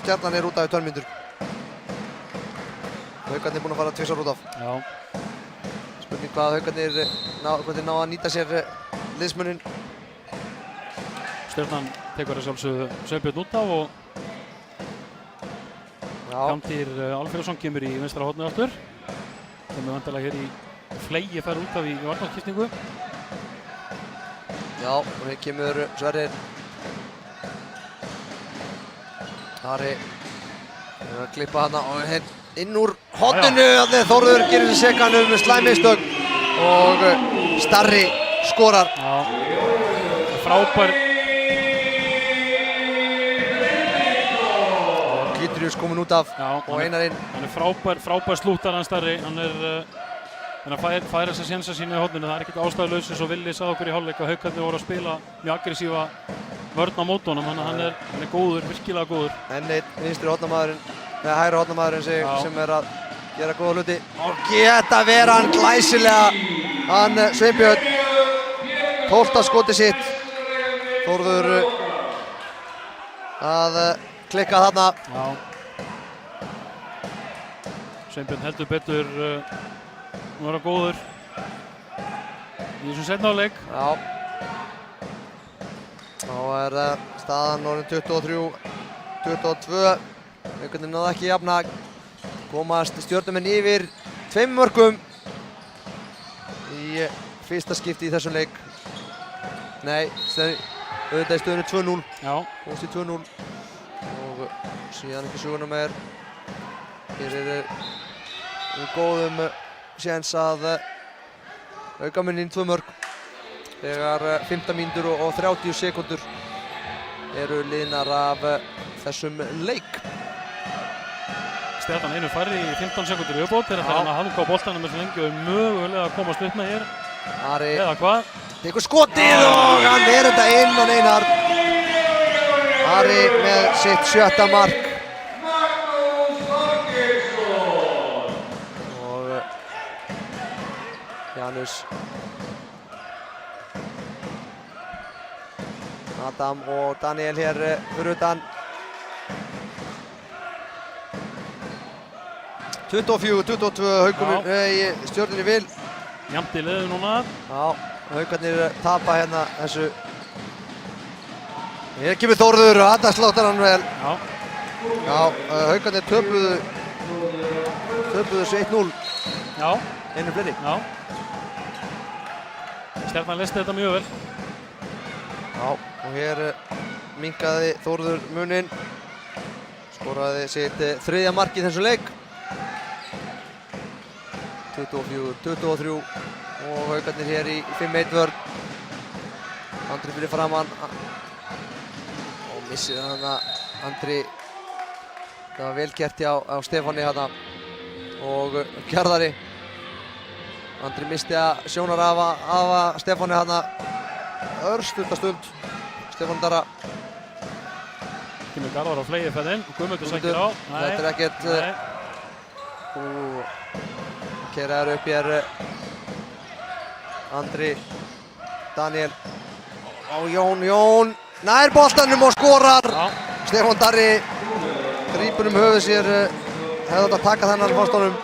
Stjarnan er út af í 2 mínútur. Haukarnir búin að fara 2 út af. Já. Spurning hvað Haukarnir ná að nýta sér liðsmuninn. Stjarnan tekur að sjálfsögðu Sveinbjörn út af og Hjálmtýr Alfreðsson kemur í vinstra hornið aftur. Þeim er vantilega hér í flegi fær út af í varnarskiptingu. Já, og hér kemur Sverrir. Ari er að klippa hana og inn úr horninu. Þórður gerir sér sekan slæmistök og Starri skorar. Já, frábær. Gítrius komin út af og Einarinn. Hann er frábær slúttar hann Starri. Hann er að færa sér sénsa sína í horninu. Það er ekkert ástæðulaus eins og Villi sagði okkur í hálfleik að Haukarnir voru að spila mjög aggressífa vörn á móti honum. Þannig að hann er góður, virkilega góður. Enn einn vinstri hornamaðurinn, eða hægri hornamaðurinn sem er að gera góða hluti. Og geta vera hann glæsilega, hann Sveinbjörn. 12. skoti sitt. Þórður að klikka þarna. Já. Sveinbjörn heldur betur vera góður í þessum seinna hálfleik. Já. Þá er staðan orðin 23-22. Haukarnir náðu ekki jafna. Komast Stjörnumenn yfir 2 mörkum í fyrsta skipti í þessum leik. Nei, auðvitað í stöðunni 2-0. Já. Komast í 2-0. Og síðan ekki söguna meir. Hér er góðum séns að auka muninn 2 mörk. Þegar 15 mínútur og 30 sekúndur eru liðnar af þessum leik. Stjarnan einu færri í 15 sekúndur í uppbót þegar hann að hanga á boltanum þessu lengi og mögulega að komast upp með hér. Ari eða hvað? Tekur skotið og hann er þetta inn og Einar. Ari með sitt 7. mark. Og Janus Adam og Daniel hér fyrir utan. 24-22 Stjörnunni vil. Jafnt í liðið núna. Já, Haukarnir tapa hérna þessu. Hér kemur Þórður og þetta sláttar hann vel. Já, Haukarnir töpuðu þessu 1-0. Já. Einu fleiri. Já. Stjarnan leysti þetta mjög vel. Já, og hér minnkaði Þórður muninn. Skoraði sitt 3. mark í þessu leik. 24-23 og Haukarnir hér í 5-1 vörn. Andri fyrir framann og missir hann Andri. Það var vel gert á Stefáni hérna og Garðari. Andri misti að sjónar af Stefáni þarna örstutta stund. Stefán Darra. Kemur Garðar á flegi fæðinn, Guðmundur sækir á. Þetta ekkert. Keyraður upp hér Andri, Daniel á Jón nær boltanum og skorar. Stefán Darri grípur höfuð sér, hefði átt að taka þennan fannst honum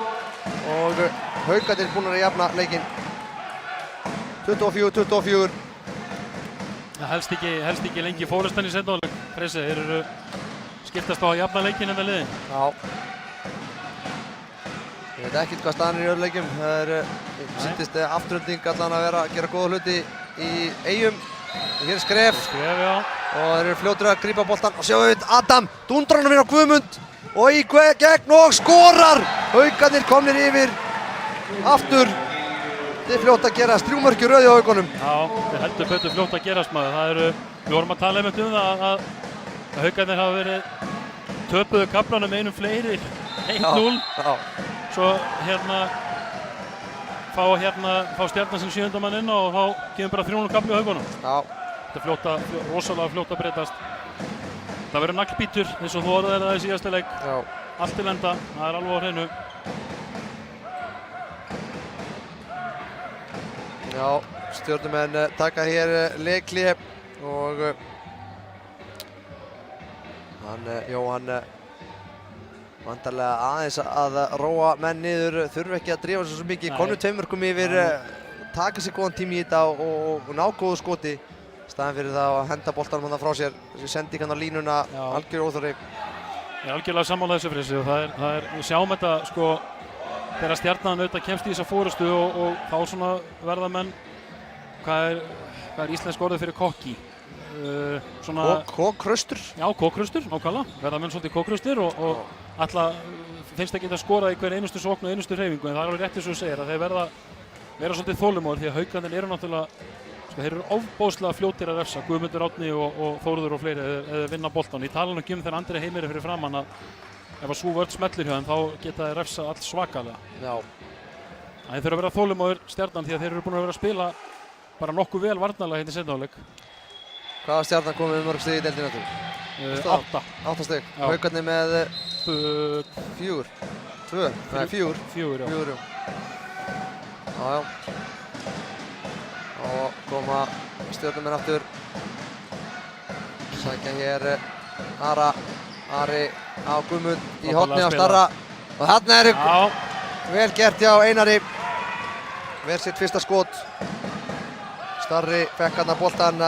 og Haukarnir búnir að jafna leikinn 24-24. Helst ekki lengi fórustan í seinni hálfleik. Freysi, þeir eru skiptast á að jafna leikinn með liðin. Já. Ég veit ekkert hvað staðan er í öðru leikjum. Það sýndist afturölding allan að vera að gera góða hluti í Eyjum. Hér er skref. Já. Og þeir eru fljótir að grípa boltan og sjáum við Adam dundrar hann inn á Guðmund og í gegn og skorar. Haukarnir komnir yfir aftur. Þetta er fljótt að gerast, 3 mörk í röð í Haukunum. Já, þetta er heldur betur fljótt að gerast maður. Við vorum að tala um það að Haukarnir hafa verið töpuðu kaflanum einum fleiri, 1-0. Svo fá Stjarnan sinn 7. mann inn og þá kemur bara 3-0 kafli á Haukunum. Þetta er rosalega fljótt að breytast. Það verður naglbítur eins og þú orðaðir það í síðasta leik. Allt til enda, það er alveg á hreinu. Já, Stjörnumenn taka hér leikhlé og Jóhann vantarlega aðeins að róa menn niður, þurfa ekki að drífa svo mikið, komnir 2 mörkum yfir, taka sér góðan tíma í þetta og ná góðu skoti staðan fyrir það að henda boltanum hann frá sér, sendi hann á línuna, algjör óþarfi. Ég er algjörlega sammála þessu Freysi og við sjáum þetta sko þegar Stjarnan auðvitað kemst í þessa fórustu og þá svona verða menn, hvað er íslensk orðið fyrir kokki? Kókröstur? Já, kókröstur, nákvæmlega. Verða menn svolítið kókröstur og alltaf finnst ekki að skora í hver einustu sókn og einustu hreyfingu en það er alveg rétt eins og þú segir að þeir vera svolítið þolinmóðir því að Haukarnir eru náttúrulega, þeir eru ofboðslega fljótir að refsa, Guðmundur Árni og Þórður og fleiri eða vinna boltan. Ég tala nú ekki þegar Andri Heimir er fyrir framann að ef að sú vörn smellir hjá þeim þá geta þeir refsa allt svakalega. Já. Þeir þurfa að vera þolinmóðir Stjarnan því að þeir eru búin að vera að spila bara nokkuð vel varnarlega hérna í seinni hálfleik. Hvaða Stjarnan komið með mörg stig í deildinni aftur? 8. 8 stig. Haukarnir með 4. 2? Nei, 4. 4, já. Já. Og koma Stjörnumenn aftur. Sækja hér Ari á Guðmund í horni á Starra og þarna er vel gert hjá Einari. Ver sitt fyrsta skot. Starri fekk hann að boltan,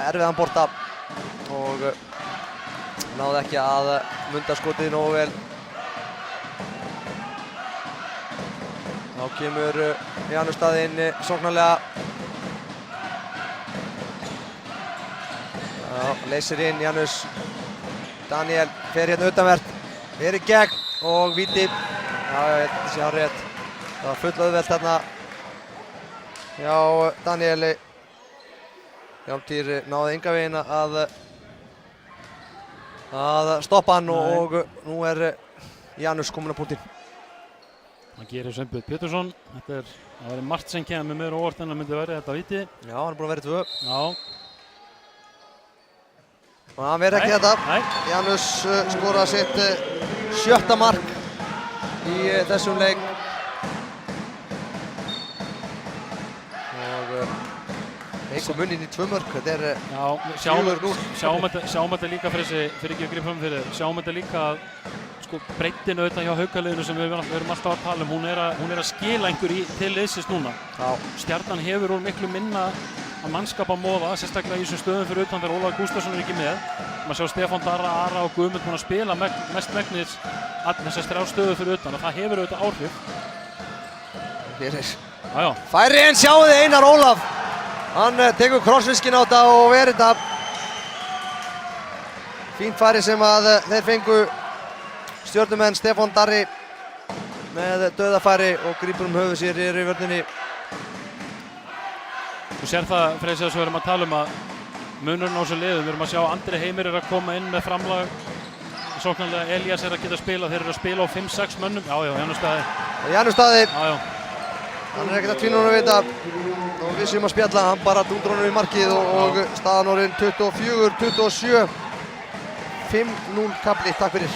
erfiðan bolta og náði ekki að munda skotið nógu vel. Þá kemur Janustad inn sóknarlega. Leysir inn Janus. Daniel fer hérna utanvert, fer í gegn og víti. Þetta sé hann rétt. Það var full auðvelt þarna hjá Danieli. Hjálmtýr náði engan veginn að stoppa hann og nú er Janus komin á punktinn. Það gerir Sveinbjörn Pétursson. Það verður margt sem kemur meira óvart en það myndi verið þetta víti. Já, hann er búinn að vera 2. Já. Og hann verður ekki þetta. Janus skoraði sitt 7. mark í þessum leik. Og eikum muninn í 2 mörk. Þetta er 4-0. Sjáum þetta líka Freysi, fyrir ekki að grípa fram fyrir. Sjáum þetta líka að sko breytin auðvitað hjá Haukaliðinu sem við erum alltaf að tala um. Hún er að skila einhver til liðsins núna. Stjarnan hefur úr miklu minna að mannskapa móða, sérstaklega í þessum stöðum fyrir utan þegar Ólafur Gústason er ekki með. Maður sjá Stefán Darra, Ara og Guðmund búin að spila mest megnis þessar 3 stöður fyrir utan og það hefur auðvitað áhrif. Færi en sjáu þið Einar Ólaf. Hann tekur krossviskin á þetta og verið þetta. Fínt færi sem að þeir fengu Stjörnumenn. Stefán Darri með dauðafæri og grípur höfuð sér í vörninni. Þú sér það, Freysi, þess að við erum að tala um að munurinn á þessu liðum. Við erum að sjá Andri Heimir er að koma inn með framlag sóknarlega Elías að geta spila, þeir eru að spila á 5-6 mönnum. Já, Janus Daði. Janus Daði. Já. Hann ekkert að tvína honum við þetta og við séum að spjalla, hann bara dúndrar honum í markið og staðan orðin 24-27. 5-0 kafli, takk fyrir.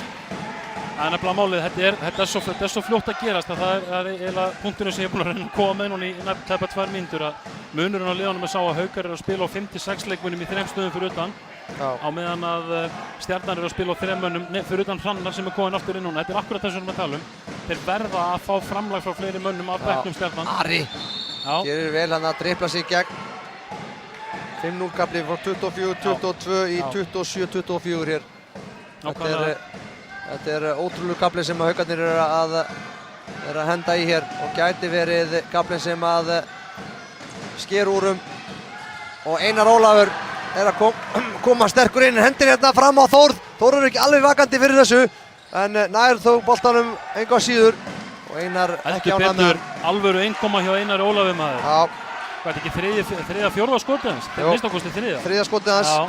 Það er nefnilega málið, þetta er svo fljótt að gerast að það er eiginlega punkturinn sem ég er búinn að reyna að koma með núna í tæpa 2 mínútur að munurinn á liðunum er sá að Haukar eru að spila á 5-6 leikmönnum í 3 stöðum fyrir utan á meðan að Stjarnan eru að spila á 3 mönnum fyrir utan Hrannar sem er komin aftur inn núna. Þetta er akkurat þess að við erum að tala Þeir verða að fá framlag frá fleiri mönnum af bekknum Stjarnan. Ari gerir vel hann að dribla sig gegn. 5-0 kafli frá 24-22 í 27-24 hér. Þetta er ótrúlegur kafli sem Haukarnir eru að henda í hér og gæti verið kaflin sem að sker úr og Einar Ólafur er að koma sterkur inn, hendir hérna fram á Þórð. Þórð er ekki alveg vakandi fyrir þessu en nær þó boltanum engu að síður og Einar ekki ánægður með hann. Alvöru innkoma hjá Einar Ólafur maður. Já. Hvað er ekki þriðja, fjórða skotið hans? Þetta er minnstakosti þriðja. Þriðja skotið hans. Já.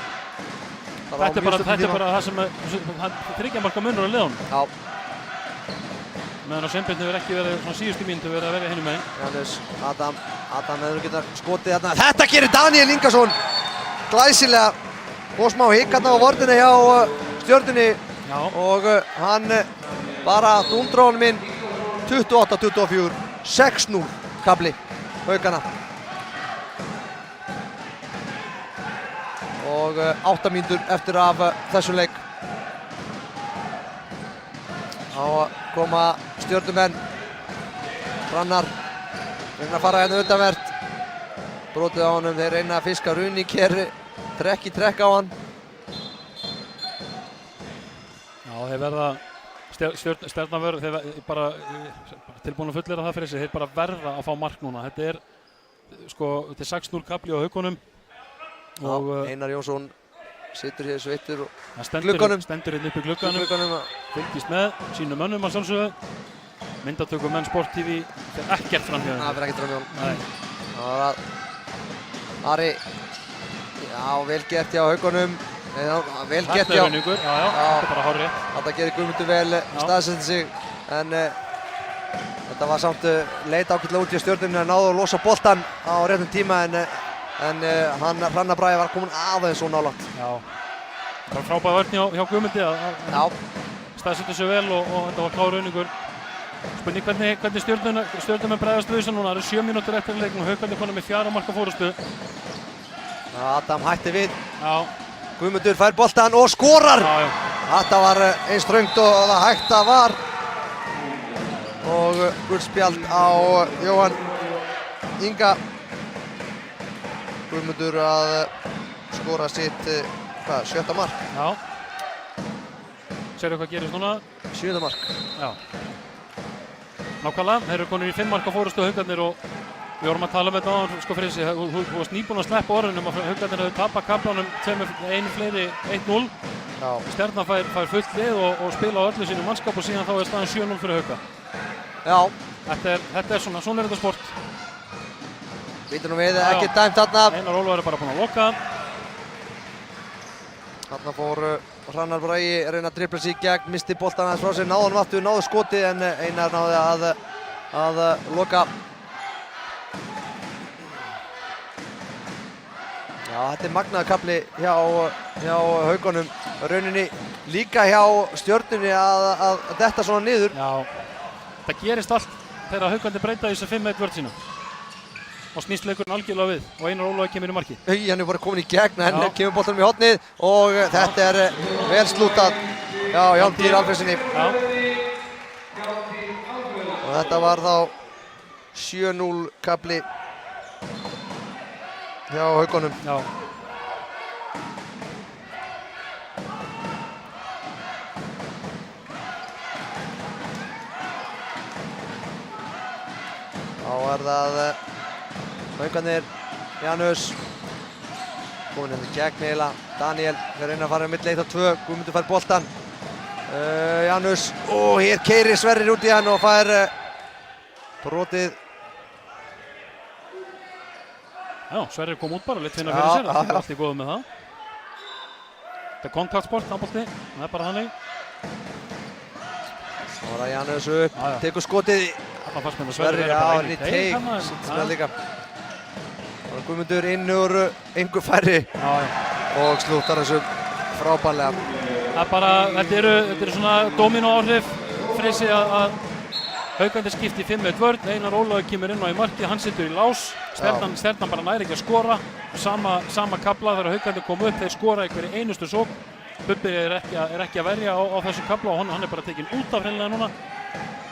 Þetta er bara það sem þriggja marka munur á liðunum. Já. Meðan að Sveinbjörn hefur ekki verið svona síðustu mínútu verið að vera hinum megin. Janus, Adam hefur getað skotið þarna. Þetta gerir Daniel Ingason glæsilega og smá hikk hérna á vörninni hjá Stjörnunni og hann bara dúndrar honum inn 28-24, 6-0 kafli Haukana. Og 8 mínútur eftir af þessum leik. Á að koma Stjörnumenn. Hrannar reyna að fara hérna utanvert. Brotið á honum, þeir reyna að fiska Runík hér, trekk í trekk á hann. Já, þeir verða, Stjarnan verður, þeir bara tilbúin að fullera það fyrir sig, þeir bara verða að fá mark núna. Þetta er 6-0 kafli á Haukunum. Einar Jónsson situr hér sveittur og glugganum. Stendur hérna upp í glugganum, fylgist með sínum mönnum að sjálfsögðu. Myndatökum menn Sport TV, þetta er ekkert framhjá þeim. Það er ekkert framhjá. Ari, já, vel gert hjá Haukunum. Vel gert hjá. Þetta er Runíkur, já, þetta er bara hárrétt. Þetta gerir Guðmundur vel staðsetja sig, en þetta var samt leit ágætlega út í Stjörnunni að náðu að losa boltann á réttum tíma, en Hrannar Bragi var komin aðeins svo nálægt. Já, það var frábæð vörn hjá Guðmundi að staðsetja sig vel og þetta var klár Runíkur. Spurning hvernig Stjörnumenn bregðast við þessu núna. Það eru 7 mínútur eftir leiknum og Haukarnir konum með 4 marka fórustu. Adam hætti við. Já. Guðmundur fær boltann og skorar! Já. Þetta var eins þröngt og það hægt að var. Og gult spjald á Jóhann Inga. Guðmundur að skora sitt, 7. mark. Já. Sérðu hvað gerist núna? 7. mark. Já. Nákvæmlega, þeir eru konur í 5 marka fórustu Haukarnir og við vorum að tala um þetta áðan fyrir sig. Þú varst nýbúinn að sleppa orðinum að Haukarnir hefur tapað kaflanum einu fleiri 1-0. Stjarnan fær fullt lið og spila á öllu sínu mannskap og síðan þá er staðan 7-0 fyrir Hauka. Já. Þetta er svona er þetta sport. Vítur nú við, ekki dæmt þarna. Einar Ólafur er bara búinn að loka. Þarna fór Hrannar Bragi að reyna að dribla sig í gegn, misti boltan aðeins frá sér, náði hann aftur, náði skotið en Einar náði að loka. Já, þetta er magnaður kafli hjá Haukunum. Rauninni líka hjá Stjörnunni að detta svona niður. Já, það gerist allt þegar Haukarnir breyta þessu 5-1 vörn sína. Og snýst leikurinn algjörlega við og Einar Ólafur kemur í markið. Hann er bara komin í gegn en kemur boltanum í hornið og þetta er vel slútað hjá Jón Týr Alfreðssyni. Og þetta var þá 7-0 kafli hjá Haukunum. Já. Þá er það Haukarnir, Janus, komin hérna í gegn eiginlega, Daniel fyrir að reyna að fara á milli 1-2, Guðmundur fær boltan, Janus, hér keyrir Sverrir út í hann og fær brotið. Já, Sverrir kom út bara, litt finna fyrir sér, það er allt í góðu með það. Þetta er kontaktsport, handbolti, það er bara þannig. Bara Janus upp, tekur skotið. Þarna fannst mér að Sverrir, vera bara inn í teig. Snell líka. Bara Guðmundur inn úr engu færri. Og slúttar þessu frábærlega. Það er bara, þetta eru svona domino áhrif. Freysi að Haukandi skipti 5-1 vörn, Einar Ólafur kemur inn á í markið, hann situr í lás. Stjarnan bara næri ekki að skora. Sama kafla þegar Haukandi kom upp, þeir skora í hverju einustu sókn. Bubbi er ekki að verja á þessum kafla og hann er bara tekinn út af hreinlega núna.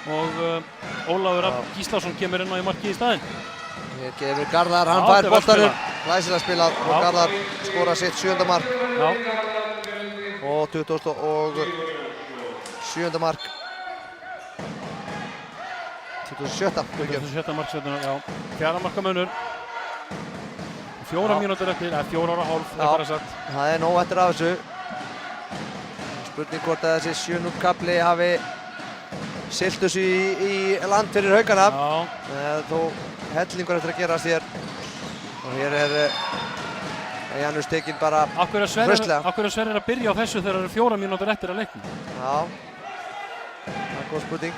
Og Ólafur Rafn Gíslason kemur inn á í markið í staðinn. Hér gefur Garðar, hann fær boltanum. Glæsilega spilað og Garðar skora sitt 7. mark. Og 27. mark. 27. marksveitunar, já. 4 marka munur. 4 mínútur eftir, 4,5 er bara satt. Það er nóg eftir af þessu. Spurning hvort að þessi 7. kafli hafi siglt þessu í land fyrir Haukana. Þó hellingur eftir að gerast hér. Og hér er Janus tekinn bara hraustlega. Af hverju er Sverrir að byrja á þessu þegar það eru 4 mínútur eftir að leiknum? Já, það er góð spurning.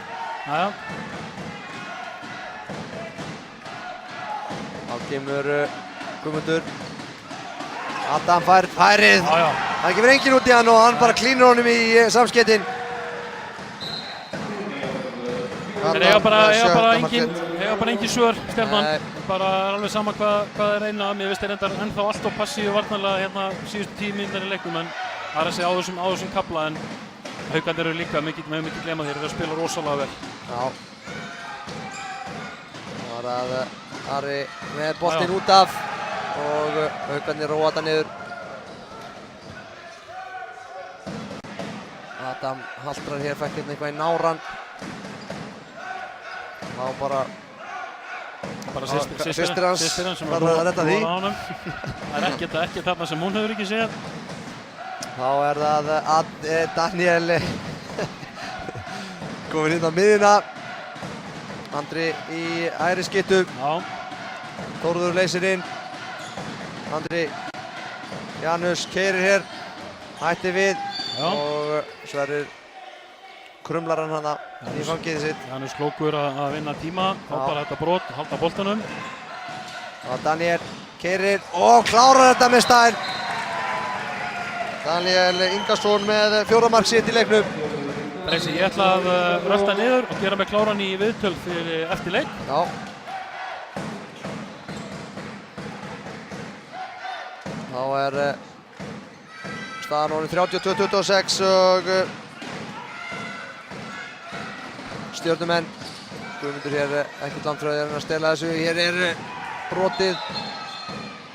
Þá kemur Guðmundur. Adam fær færið. Það kemur enginn út í hann og hann bara klínur honum í samskeytin. Þeir eiga bara engin svör, Stjarnan. Bara alveg sama hvað þeir reyna. Mér finnst þeir ennþá alltof passífu varnarlega hérna síðustu 10 mínútur í leiknum, en það er að segja á þessum kafla, en Haukarnir eru líka mikið gleyma þeir eru að spila rosalega vel. Já. Það var að Ari með boltinn út af og Haukarnir róa þetta niður. Adam haltrar hér, fekk hérna eitthvað í náran. Þá bara systir hans var að redda því. Það er ekki þarna sem hún hefur ekki séð. Þá er það Daniel komin inn á miðjuna. Andri í hægri skyttu. Þórður leysir inn. Andri Janus keyrir hér. Hætti við. Og Sverrir krumlar hann hana í fangið sitt. Janus klókur að vinna tíma. Þá bara þetta brot, halda boltanum. Og Daniel keyrir og klárar þetta með stæl. Daniel Ingarsson með 4. mark sitt í leiknum. Freysi, ég ætla að rölta niður og gera mig kláran í viðtöl eftir leik. Já. Þá er staðan orðin 32-26 og Stjörnumenn. Guðmundur hér ekkert langt frá því að stela þessu. Hér er brotið.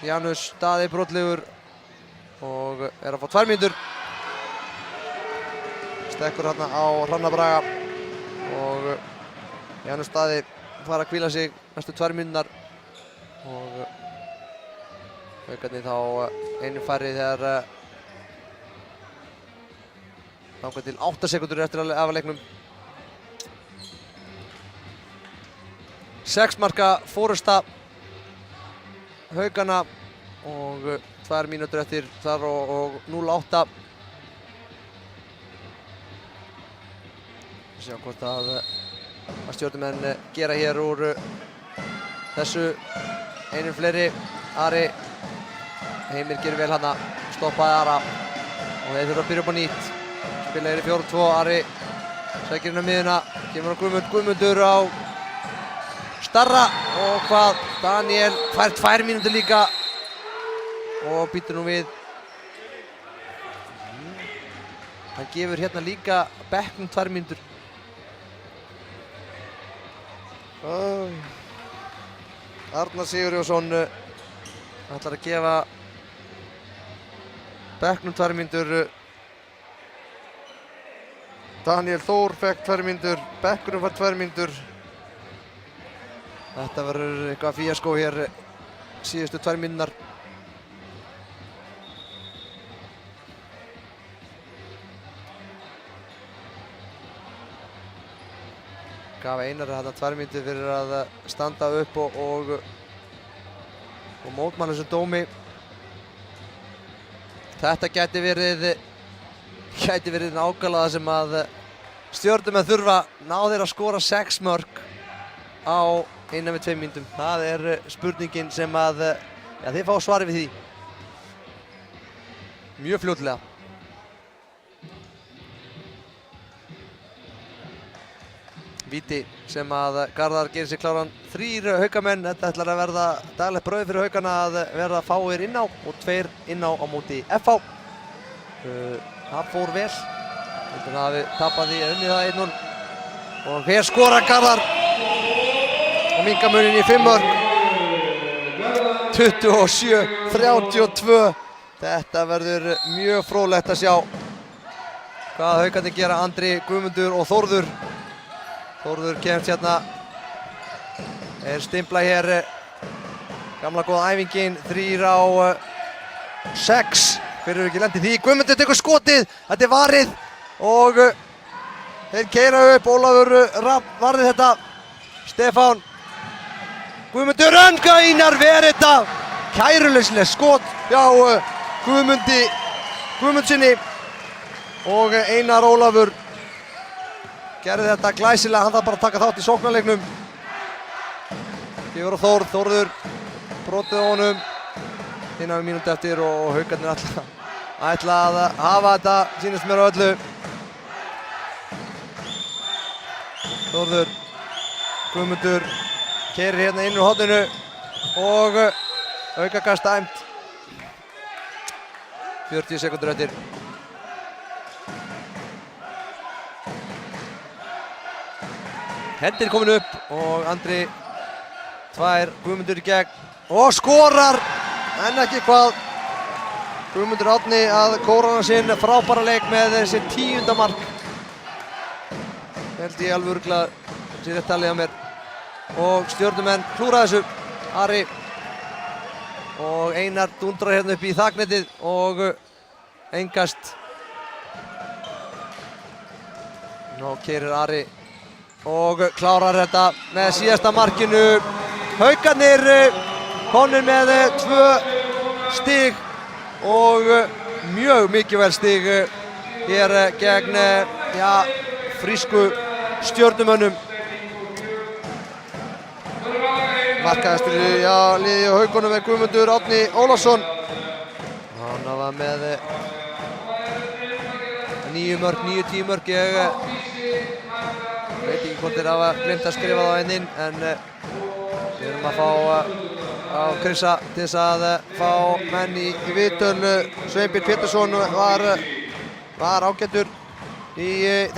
Janus Daði brotlegur og er að fá 2 mínútur. Stekkur hérna á Hrannabraga og Janus Daði fara að hvíla sig næstu 2 mínúturnar og Haukarnir þá einu færri þegar þangað til 8 sekúndur eftir af leiknum. 6 marka forysta Haukana og 2 mínútur eftir þar og 0-8. Sjá hvort að Stjörnumenn gera hér úr þessu einum fleiri. Ari Heimir gerir vel hana, stoppaði Ara og þeir þurfa að byrja upp á nýtt. Spila hér í 4-2, Ari sækir inn á miðjuna, kemur á Guðmundur á Starra og hvað, Daniel fær 2 mínútur líka og býtur nú við. Hann gefur hérna líka bekknum 2 mínútur. Arnar Sigurjónsson ætlar að gefa bekknum 2 mínútur. Daniel Þór fekk 2 mínútur, bekkurinn fær 2 mínútur. Þetta verður eitthvað fíaskó hér síðustu 2 mínúturnar. Gaf Einar þarna 2 mínútur fyrir að standa upp og mótmæla þessum dómi. Þetta gæti verið nákvæmlega það sem að Stjörnumenn þurfa ná þeir að skora 6 mörk á innan við 2 mínútum. Það spurningin sem að þeir fá svari við því. Mjög fljótlega. Víti sem að Garðar gerir sig kláran. 3 haukamenn, þetta ætlar að verða daglegt brauð fyrir haukana að verða fáir inn á og 2 inn á móti FH. Það fór vel. Þetta hafi tapað því að unnið það 1-0. Og hér skora Garðar og minnka munin í 5 mörk. 27-32. Þetta verður mjög fróðlegt að sjá hvað haukarnir gera. Andri, Guðmundur og Þórður. Þórður kemst hérna, stimpla hér, gamla góða æfingin, 3 á 6, hver ekki lent í því, Guðmundur tekur skotið, þetta varið og þeir keyra upp, Ólafur Rapp varði þetta, Stefán, Guðmundur Einar verið þetta, kæruleyslega skot hjá Guðmundsinni og Einar Ólafur gerði þetta glæsilega, hann þarf bara að taka þátt í sóknarleiknum. Gefur á Þórður, brotið á honum, innan við mínúti eftir og haukarnir ætla að hafa þetta, sýnist mér á öllu. Þórður, Guðmundur, keyrir hérna inn úr horninu og aukakast dæmt. 40 sekúndur eftir. Hendin komin upp og Andri 2, Guðmundur í gegn og skorar, en ekki hvað. Guðmundur Árni að kóróna sinn frábæra leik með sitt 10. mark. Held ég alveg örugglega sé rétt talið á mér. Og Stjörnumenn klúra þessu. Ari og Einar dundrar hérna upp í þaknetið og engast. Nú keyrir Ari og klárar þetta með síðasta markinu. Haukarnir komnir með 2 stig og mjög mikilvæg stig hér gegn frísku Stjörnumönnum. Markahæstur liði á haukunum er Guðmundur Árni Ólafsson. Hann var með 9 mörk, 9-10 mörk. Ég veit ekki hvort þeir hafa glemt að skrifa það inn, en við erum að fá á Krissa til þess að fá menn í viðtöl. Sveinbjörn Pétursson var ágætur í